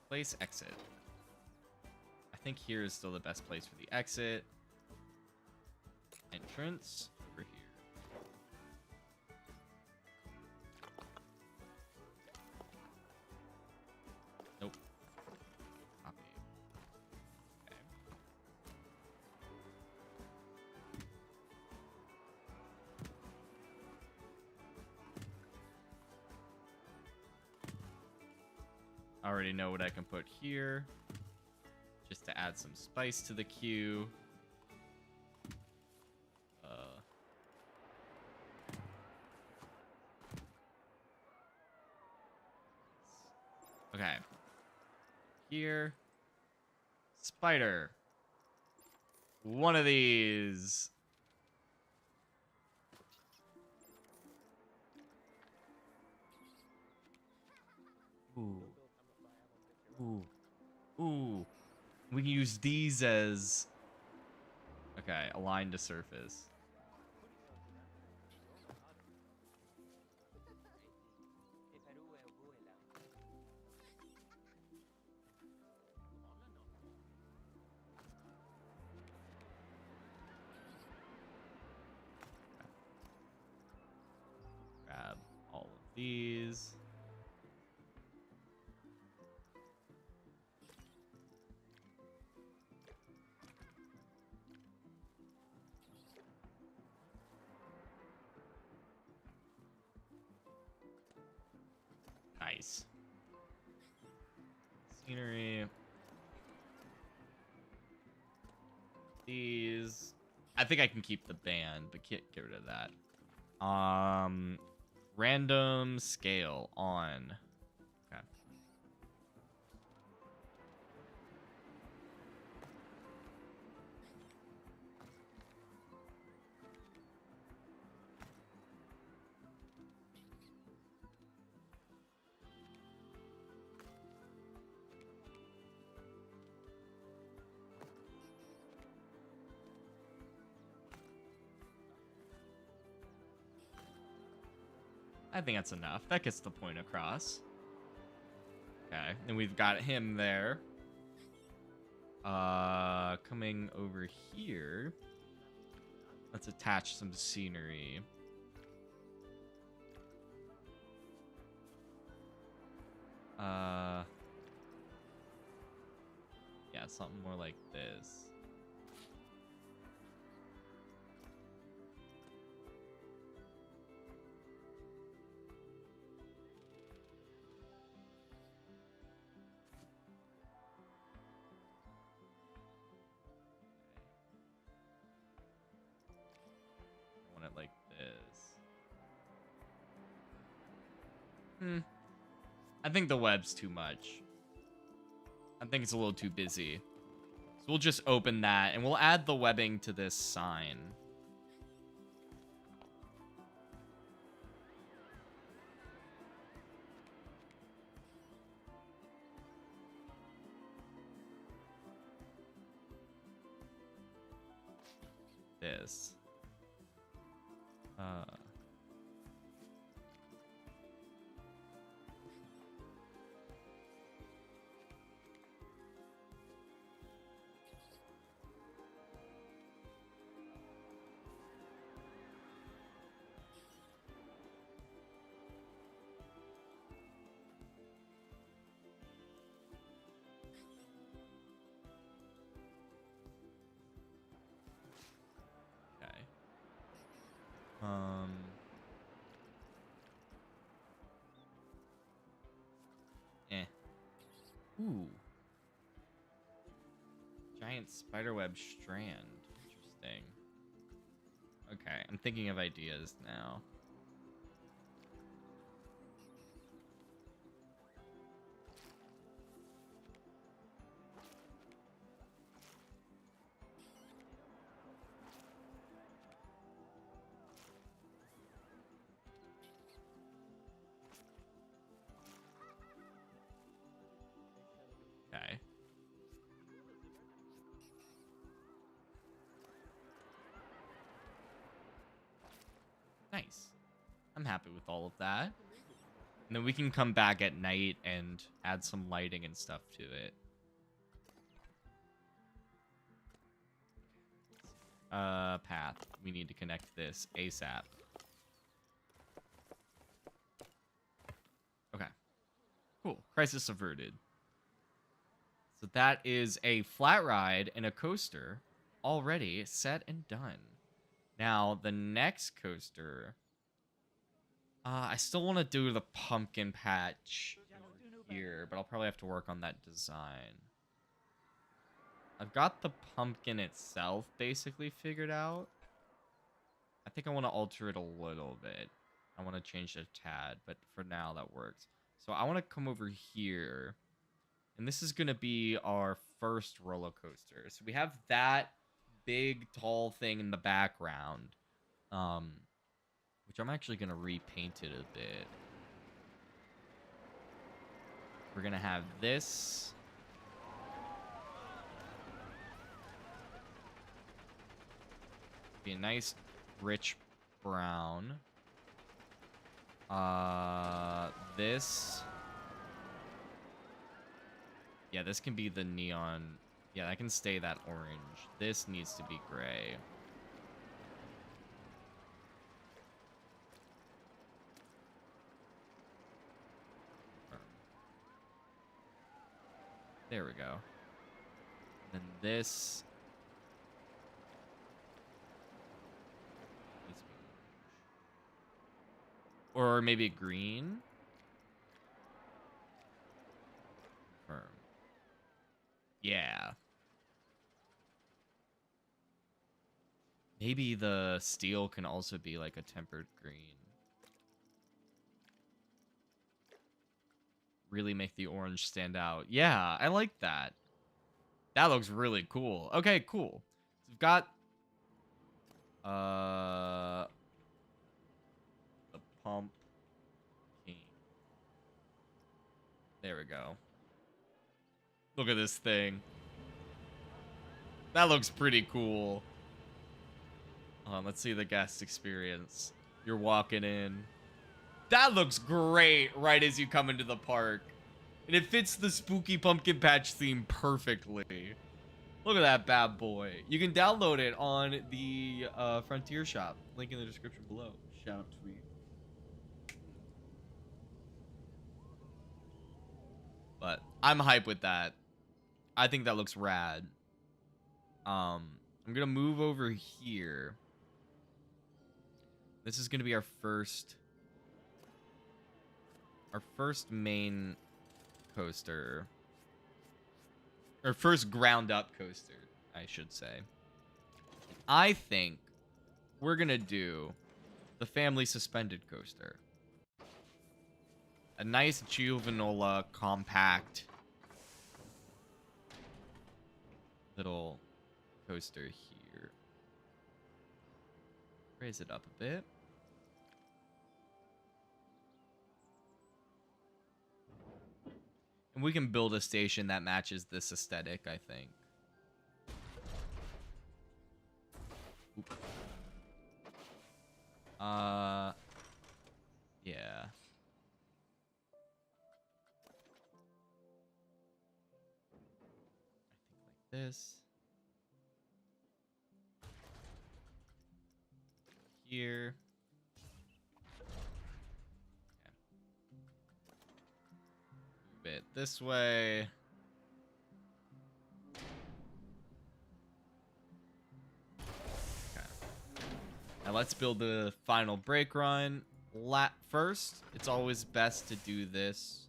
Place exit. I think here is still the best place for the exit. Entrance over here. Nope. Copy. Okay. I already know what I can put here, just to add some spice to the queue. Okay. Here. Spider. One of these. Ooh. Ooh. Ooh. We can use these as... Okay, align to surface. Grab all of these. Nice. Scenery. These. I think I can keep the band, but get rid of that. Random scale on. Okay. I think that's enough. That gets the point across. Okay, and we've got him there. Coming over here. Let's attach some scenery. Yeah, something more like this. I think the web's too much. I think it's a little too busy. So we'll just open that, and we'll add the webbing to this sign. This. Okay. Eh. Ooh. Giant spiderweb strand. Interesting. Okay, I'm thinking of ideas now. Okay. Nice. I'm happy with all of that. And then we can come back at night and add some lighting and stuff to it. Path. We need to connect this ASAP. Okay. Cool. Crisis averted. So that is a flat ride and a coaster already set and done. Now, the next coaster... I still want to do the pumpkin patch here, but I'll probably have to work on that design. I've got the pumpkin itself basically figured out. I think I want to alter it a little bit. I want to change it a tad, but for now that works. So I want to come over here, and this is going to be our first roller coaster. So we have that big, tall thing in the background, which I'm actually going to repaint it a bit. We're going to have this. Be a nice, rich brown. This. Yeah, this can be the neon. Yeah, that can stay that orange. This needs to be gray. There we go. And this... needs to be orange. Or maybe green? Confirm. Yeah. Maybe the steel can also be like a tempered green. Really make the orange stand out. Yeah, I like that. That looks really cool. Okay, cool. So we've got the pump king. There we go. Look at this thing. That looks pretty cool. Let's see the guest experience. You're walking in. That looks great right as you come into the park. And it fits the spooky pumpkin patch theme perfectly. Look at that bad boy. You can download it on the Frontier shop. Link in the description below. Shout tweet. But I'm hype with that. I think that looks rad. I'm gonna move over here. This is gonna be our first main coaster. Or first ground up coaster, I should say. I think we're gonna do the family suspended coaster. a nice juvenile, compact little coaster here. Raise it up a bit. And we can build a station that matches this aesthetic, I think. Oop. Yeah. I think like this. Here. Okay. Move it this way. Okay. Now let's build the final brake run. First, it's always best to do this.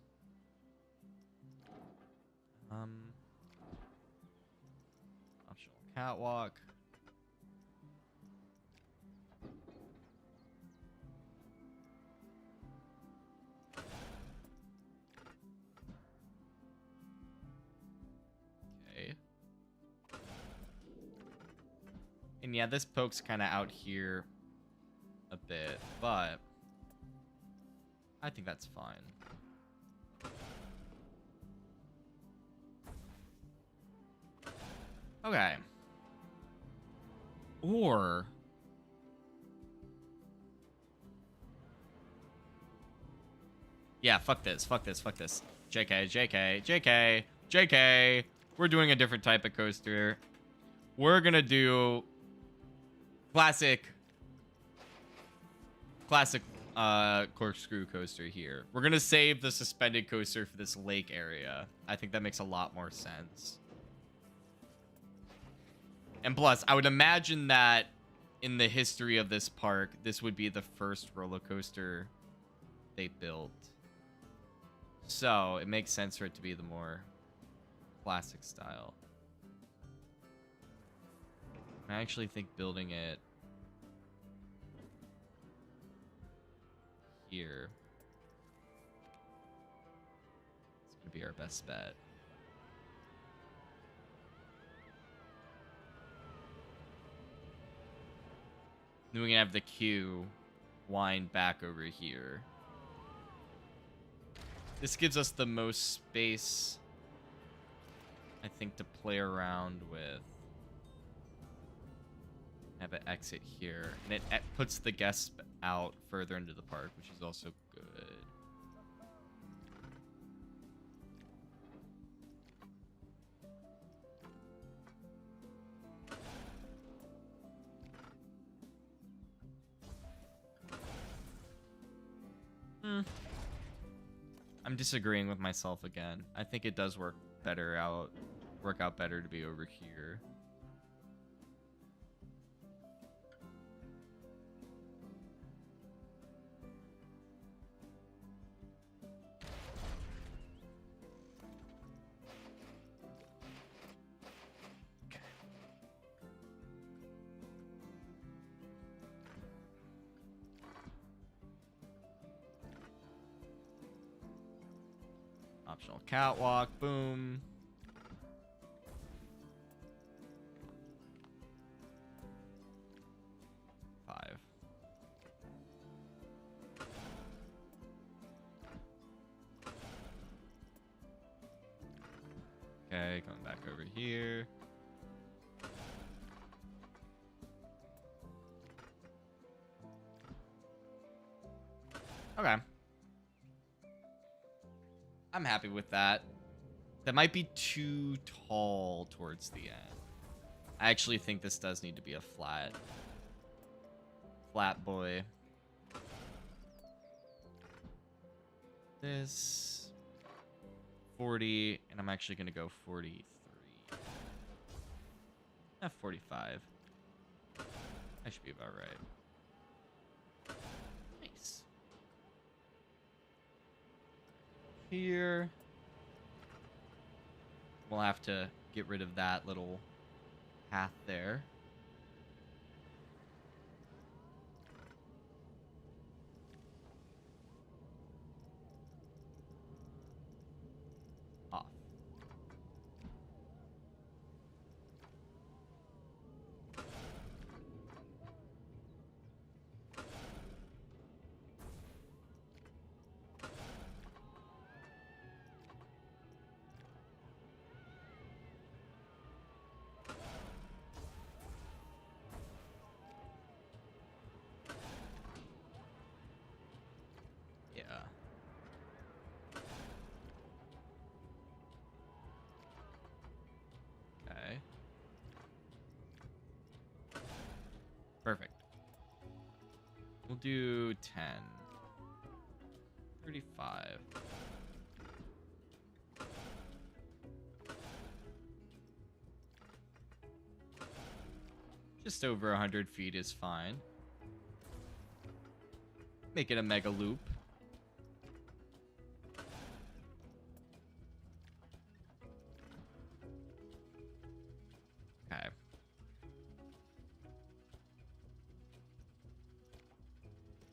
Optional catwalk. Okay. And yeah, this pokes kind of out here a bit, but I think that's fine. Okay. Or yeah, fuck this, fuck this, fuck this. JK, JK, JK, JK. We're doing a different type of coaster. We're gonna do classic corkscrew coaster here. We're gonna save the suspended coaster for this lake area. I think that makes a lot more sense. And plus, I would imagine that in the history of this park, this would be the first roller coaster they built. So it makes sense for it to be the more classic style. I actually think building it here is going to be our best bet. Then we can have the queue wind back over here. This gives us the most space, I think, to play around with. Have an exit here, and it puts the guests out further into the park, which is also good. I'm disagreeing with myself again. I think it does work out better to be over here. Optional catwalk, boom. Five. Okay, coming back over here. Okay. I'm happy with that. That might be too tall towards the end. I actually think this does need to be a flat boy. This 40, and I'm actually gonna go 43. 45. That should be about right. Nice. Here. We'll have to get rid of that little path there. do 10. 35. Just over 100 feet is fine. Make it a mega loop. Okay.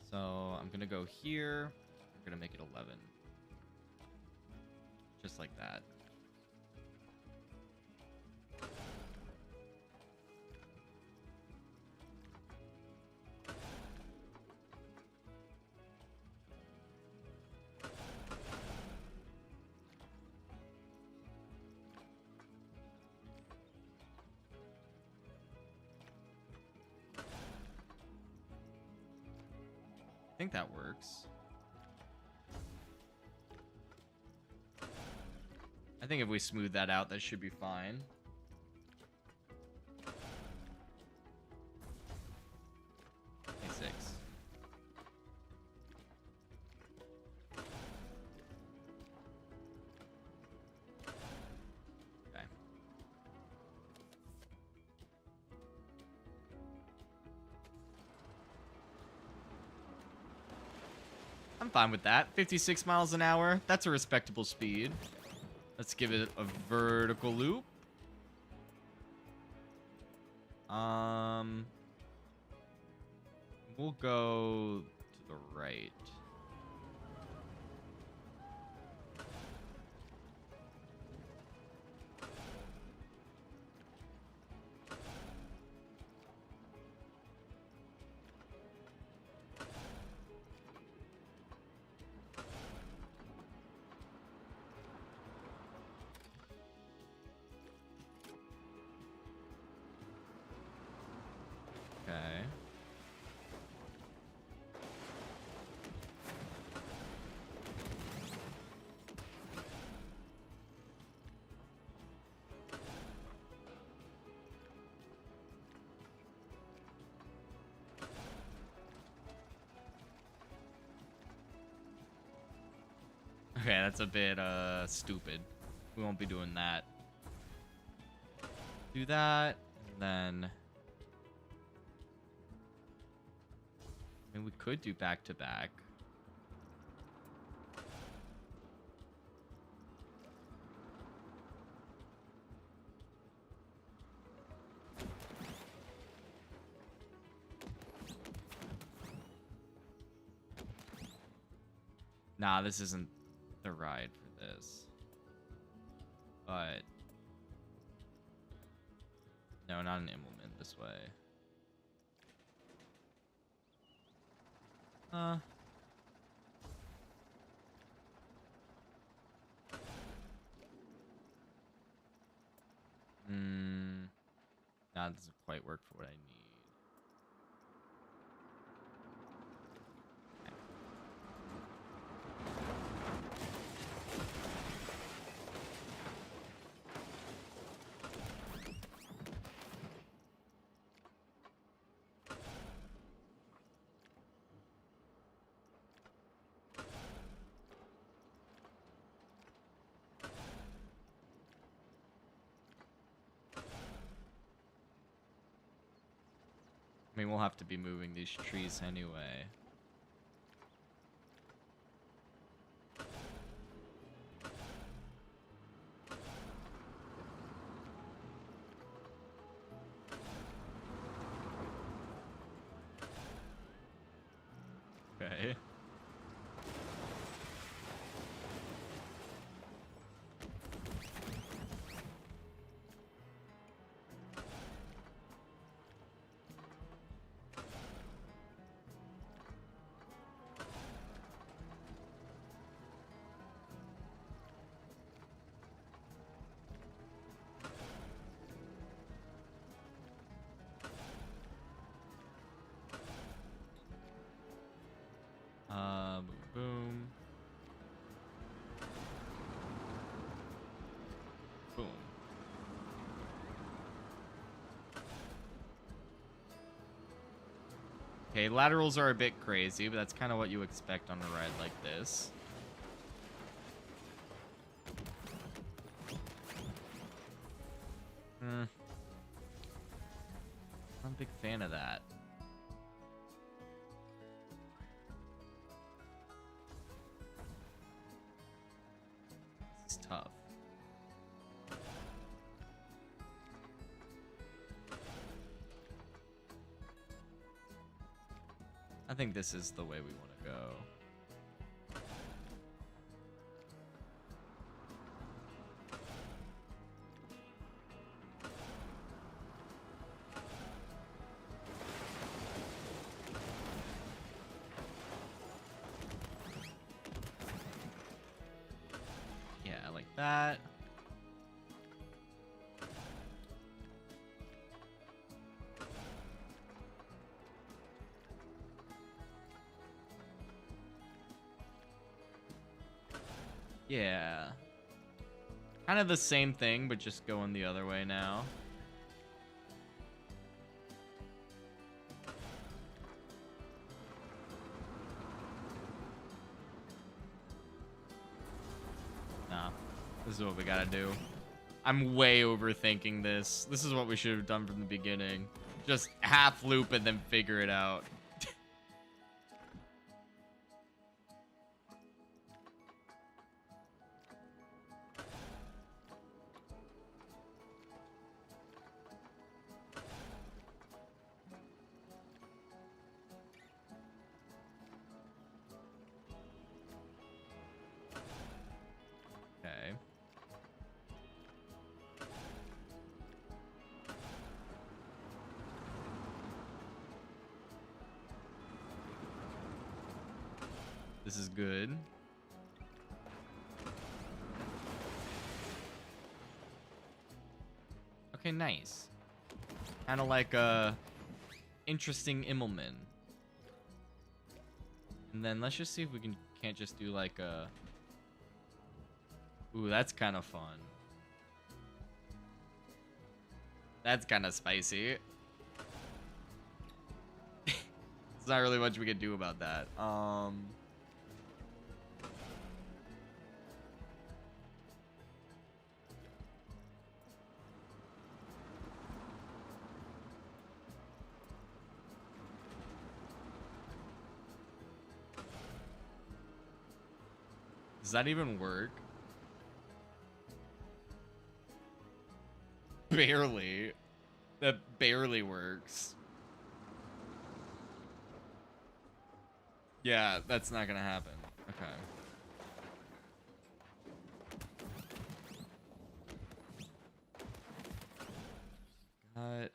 So I'm gonna go here. We're gonna make it 11. Just like that. I think that works. I think if we smooth that out, that should be fine. A6. Okay. I'm fine with that. 56 miles an hour. That's a respectable speed. Let's give it a vertical loop. We'll go to the right. Okay. Okay, that's a bit stupid. We won't be doing that. Do that, and then I mean, we could do back to back. Nah, this isn't the ride for this. But no, not an implement this way. Nah, it doesn't quite work for what I need. I mean, we'll have to be moving these trees anyway. Okay. Okay, laterals are a bit crazy, but that's kind of what you expect on a ride like this. I'm a big fan of that. This is tough. I think this is the way we want to go. Yeah, I like that. Yeah. Kind of the same thing, but just going the other way now. Nah. This is what we gotta do. I'm way overthinking this. This is what we should have done from the beginning. Just half loop and then figure it out. Okay. This is good. Okay, nice. Kind of like a interesting Immelman. And then let's just see if we can't just do like a... Ooh, that's kind of fun. That's kind of spicy. There's not really much we can do about that. Does that even work? Barely. That barely works. Yeah, that's not gonna happen. Okay. Got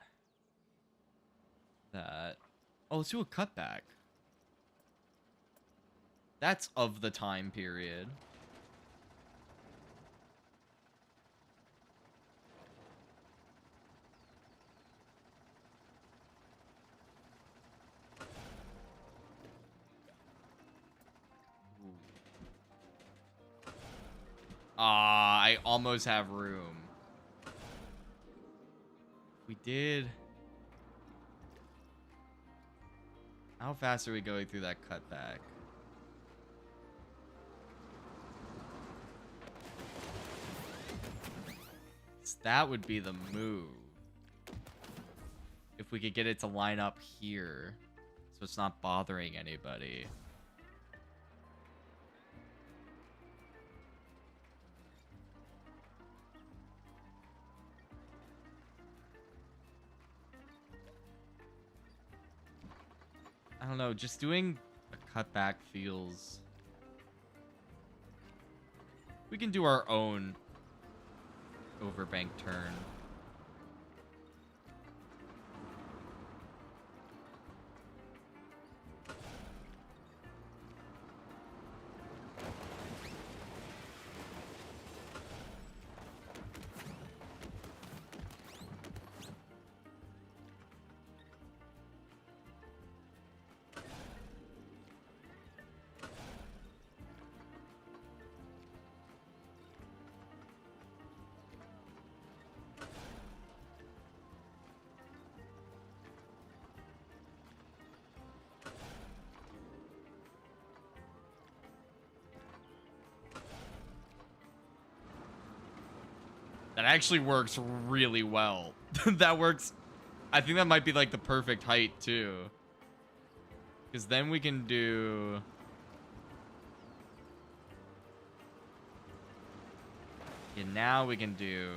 that. Oh, let's do a cutback. That's of the time period. I almost have room. We did. How fast are we going through that cutback? That would be the move. If we could get it to line up here, so it's not bothering anybody. I don't know, just doing a cutback feels... We can do our own overbank turn. That actually works really well. That works. I think that might be like the perfect height too. Because then we can do... Yeah, now we can do...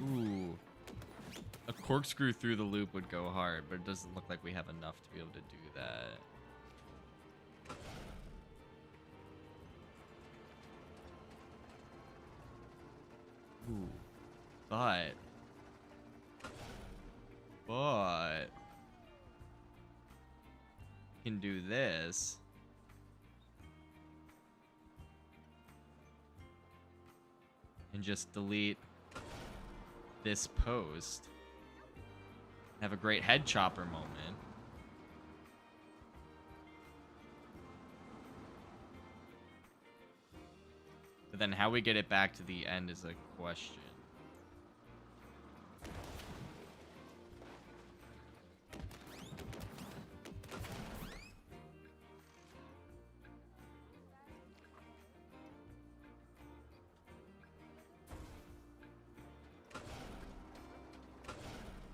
Ooh. A corkscrew through the loop would go hard, but it doesn't look like we have enough to be able to do that. Ooh. But... can do this. And just delete this post. Have a great head chopper moment. But then how we get it back to the end is a question.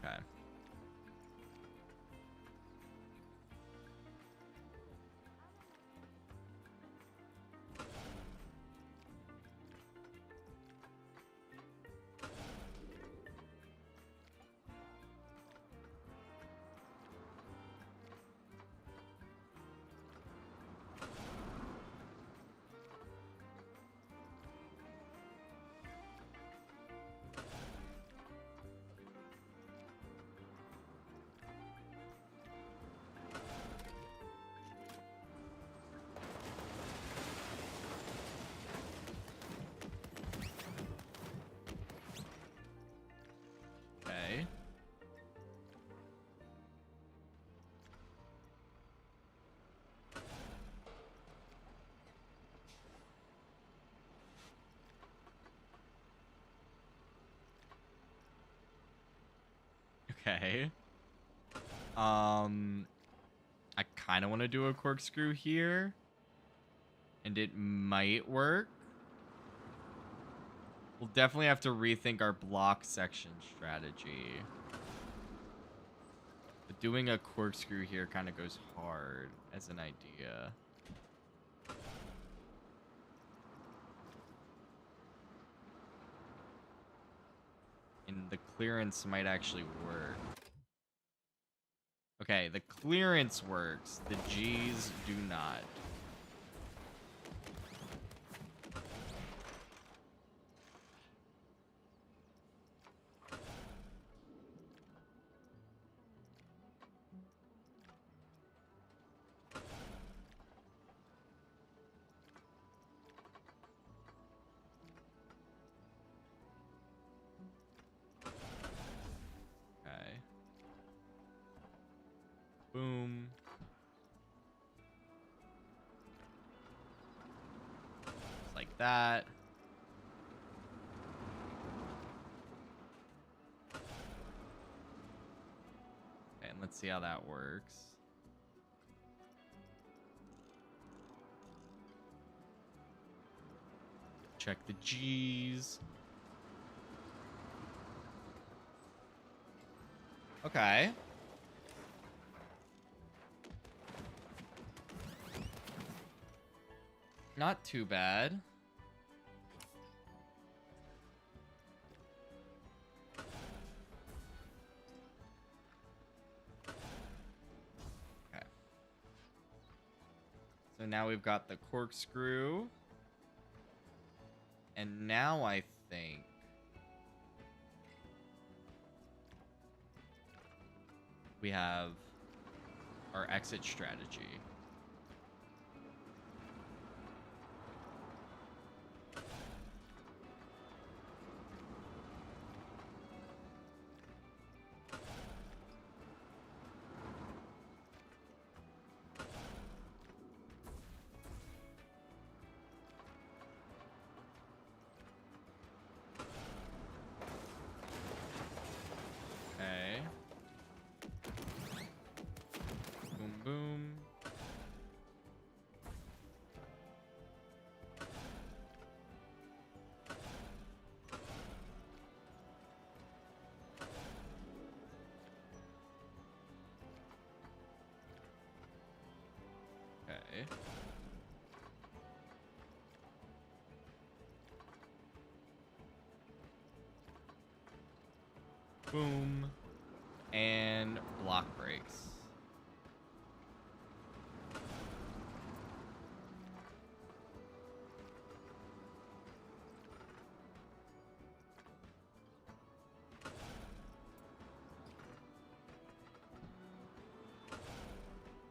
Okay. Okay. Okay. I kind of want to do a corkscrew here. And it might work. We'll definitely have to rethink our block section strategy. But doing a corkscrew here kind of goes hard as an idea. And the clearance might actually work. Okay, the clearance works. The G's do not. Okay. Boom. Just like that. Okay, and let's see how that works. Check the G's. Okay. Not too bad. Okay. So now we've got the corkscrew. And now I think we have our exit strategy. Okay. Boom, boom. Okay. Boom. And block breaks.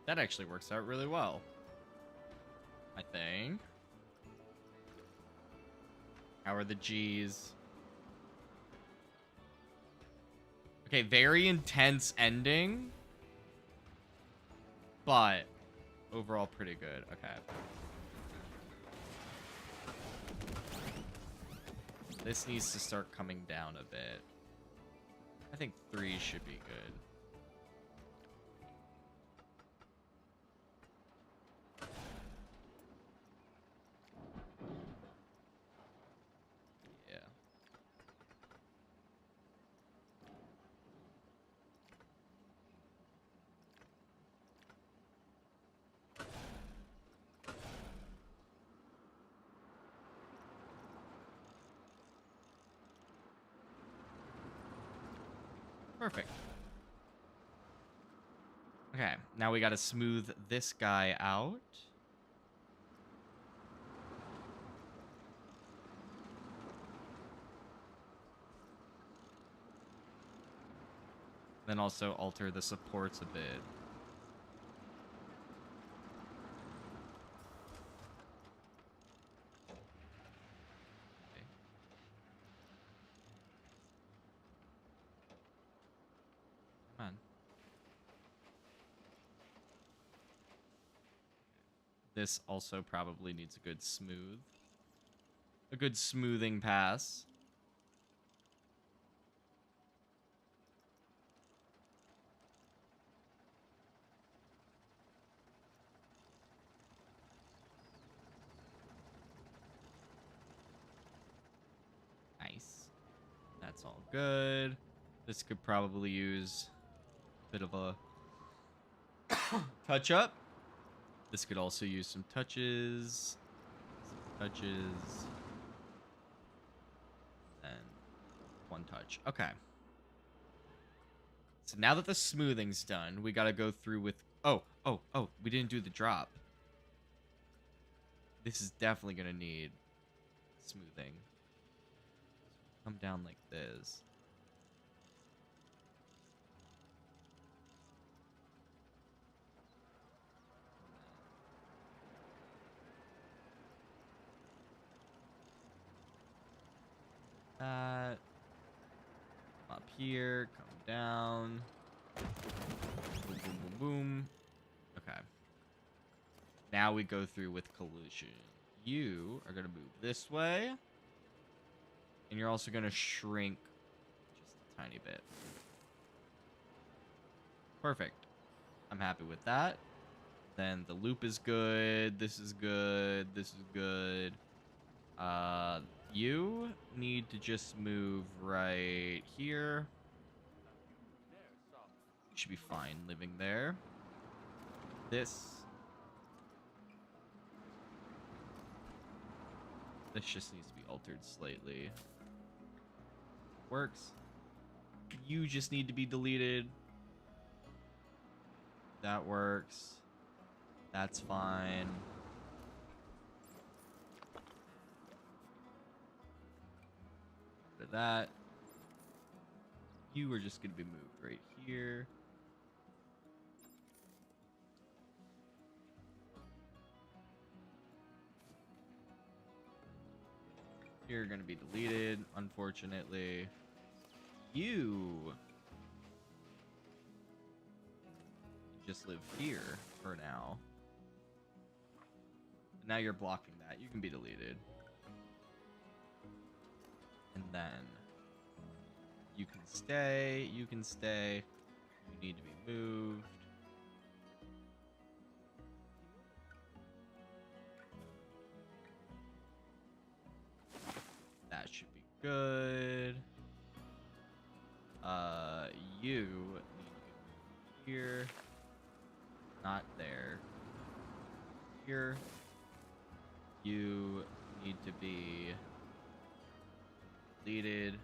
That actually works out really well, I think. How are the G's? Okay, very intense ending, but overall pretty good. Okay. This needs to start coming down a bit. I think 3 should be good. Yeah. Perfect. Okay, now we gotta smooth this guy out. Then also alter the supports a bit. Okay. Come on. This also probably needs a good smoothing pass. Nice. That's all good. This could probably use a bit of a touch up. This could also use some touches. And 1 touch. Okay. So now that the smoothing's done, we gotta go through with... Oh, we didn't do the drop. This is definitely gonna need smoothing. Come down like this. That. Up here, come down. Boom, boom, boom, boom. Okay. Now we go through with collision. You are gonna move this way. And you're also gonna shrink just a tiny bit. Perfect. I'm happy with that. Then the loop is good. This is good. This is good. You need to just move right here. You should be fine living there. This just needs to be altered slightly. Works. You just need to be deleted. That works. That's fine. Rid of that. You are just going to be moved right here. You're going to be deleted, unfortunately. You just live here for now. Now you're blocking that. You can be deleted. And then you can stay. You can stay. You need to be moved. That should be good. You need to be moved here. Not there. here. You need to be deleted.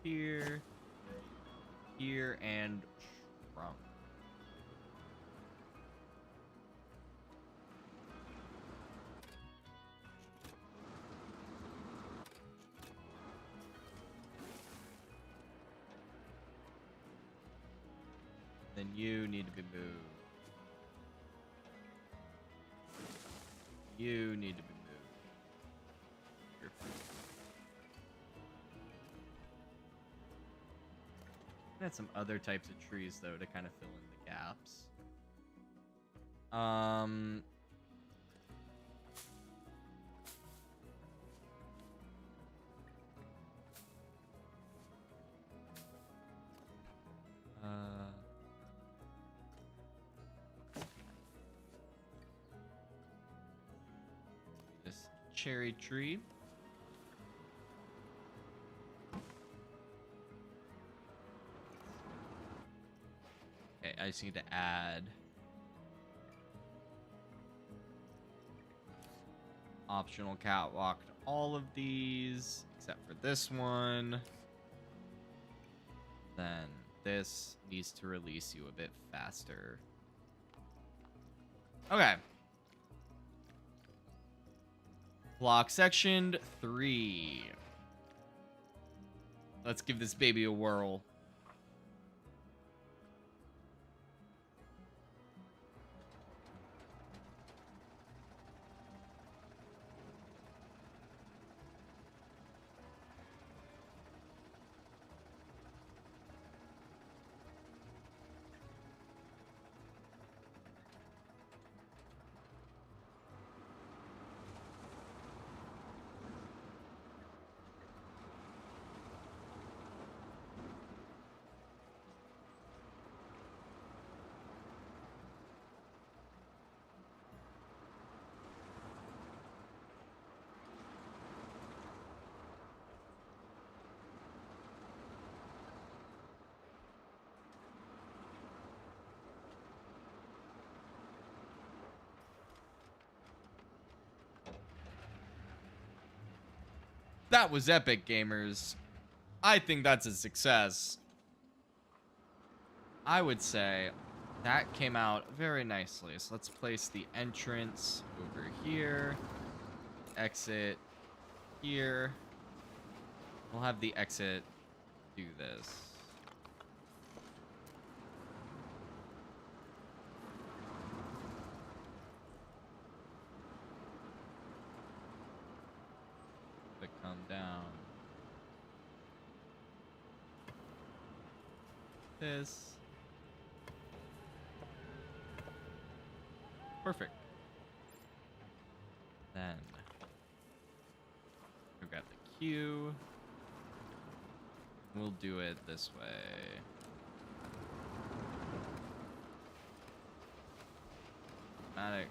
Here, here, and shrunk. Then you need to be moved. You need to be moved. Here. Add some other types of trees though to kind of fill in the gaps. This cherry tree. Okay, I just need to add optional catwalk to all of these, except for this one. Then this needs to release you a bit faster. Okay. Block section 3. Let's give this baby a whirl. That was epic, gamers. I think that's a success. I would say that came out very nicely. So let's place the entrance over here. Exit here. We'll have the exit do this. Come down. This. Perfect. Then we've got the queue. We'll do it this way. Automatic.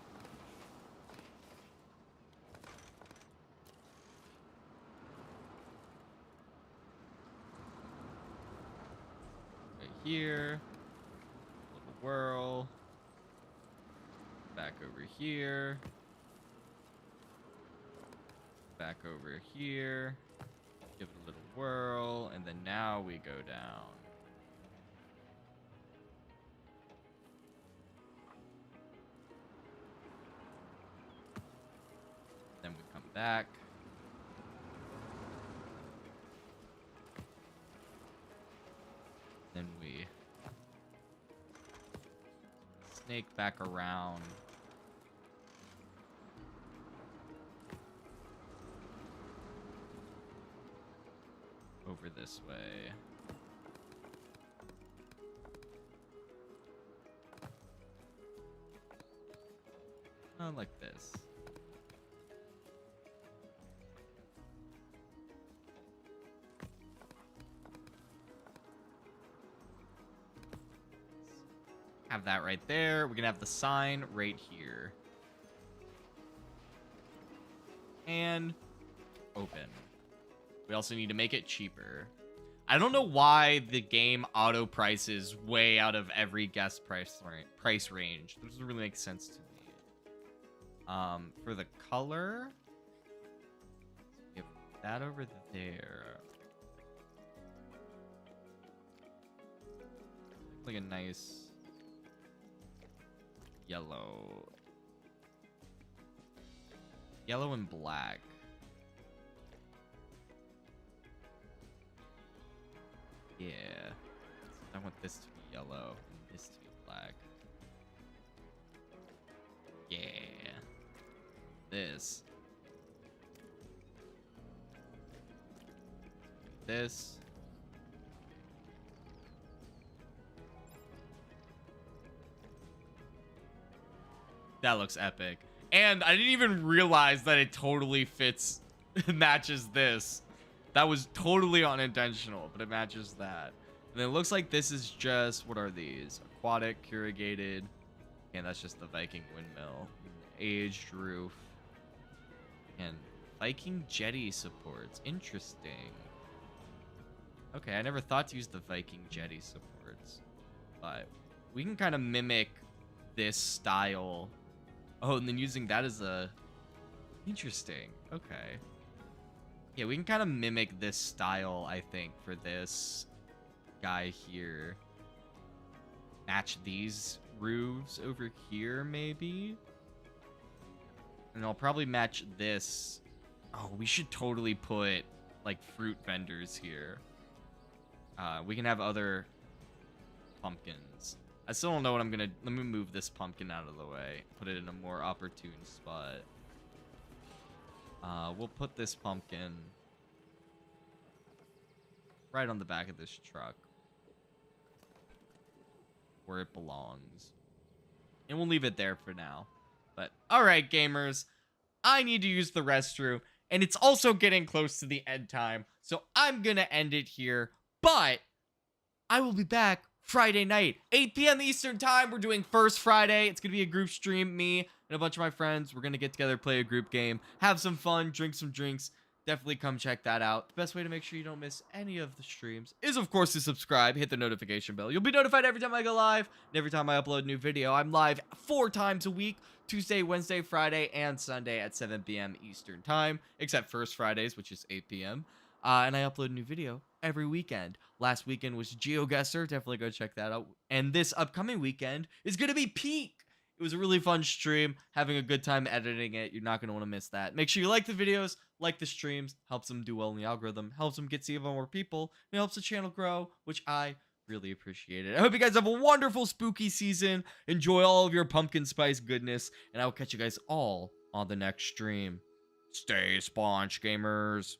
Here, little whirl, back over here, back over here, give it a little whirl, and then now we go down. Then we come back. Then we snake back around. Over this way. Like this. Have that right there. We're gonna have the sign right here. And open. We also need to make it cheaper. I don't know why the game auto prices way out of every guest price range. This doesn't really make sense to me. For the color, we have that over there. Like a nice yellow and black. Yeah, I want this to be yellow and this to be black. Yeah, this that looks epic. And I didn't even realize that it totally fits, matches this. That was totally unintentional, but it matches that. And it looks like this is just, what are these? Aquatic, corrugated. And that's just the Viking windmill. Aged roof. And Viking jetty supports. Interesting. Okay, I never thought to use the Viking jetty supports. But we can kind of mimic this style. Oh, and then using that as a... Interesting. Okay. Yeah, we can kind of mimic this style, I think, for this guy here. Match these roofs over here, maybe? And I'll probably match this. Oh, we should totally put, like, fruit vendors here. We can have other pumpkins. I still don't know what I'm gonna... Let me move this pumpkin out of the way. Put it in a more opportune spot. We'll put this pumpkin right on the back of this truck, where it belongs. And we'll leave it there for now. But, alright, gamers. I need to use the restroom. And it's also getting close to the end time. So I'm gonna end it here. But I will be back Friday night, 8 p.m. Eastern time. We're doing First Friday. It's gonna be a group stream. Me and a bunch of my friends. We're gonna get together, play a group game, have some fun, drink some drinks. Definitely come check that out. The best way to make sure you don't miss any of the streams is, of course, to subscribe. Hit the notification bell. You'll be notified every time I go live and every time I upload a new video. I'm live 4 times a week: Tuesday, Wednesday, Friday, and Sunday at 7 p.m. Eastern time, except First Fridays, which is 8 p.m. And I upload a new video every weekend. Last weekend was GeoGuessr. Definitely go check that out. And this upcoming weekend is going to be Peak. It was a really fun stream, having a good time editing it. You're not going to want to miss that. Make sure you like the videos, like the streams, helps them do well in the algorithm, helps them get seen by more people, and it helps the channel grow, which I really appreciate it. I hope you guys have a wonderful spooky season. Enjoy all of your pumpkin spice goodness, and I will catch you guys all on the next stream. Stay sponge, gamers.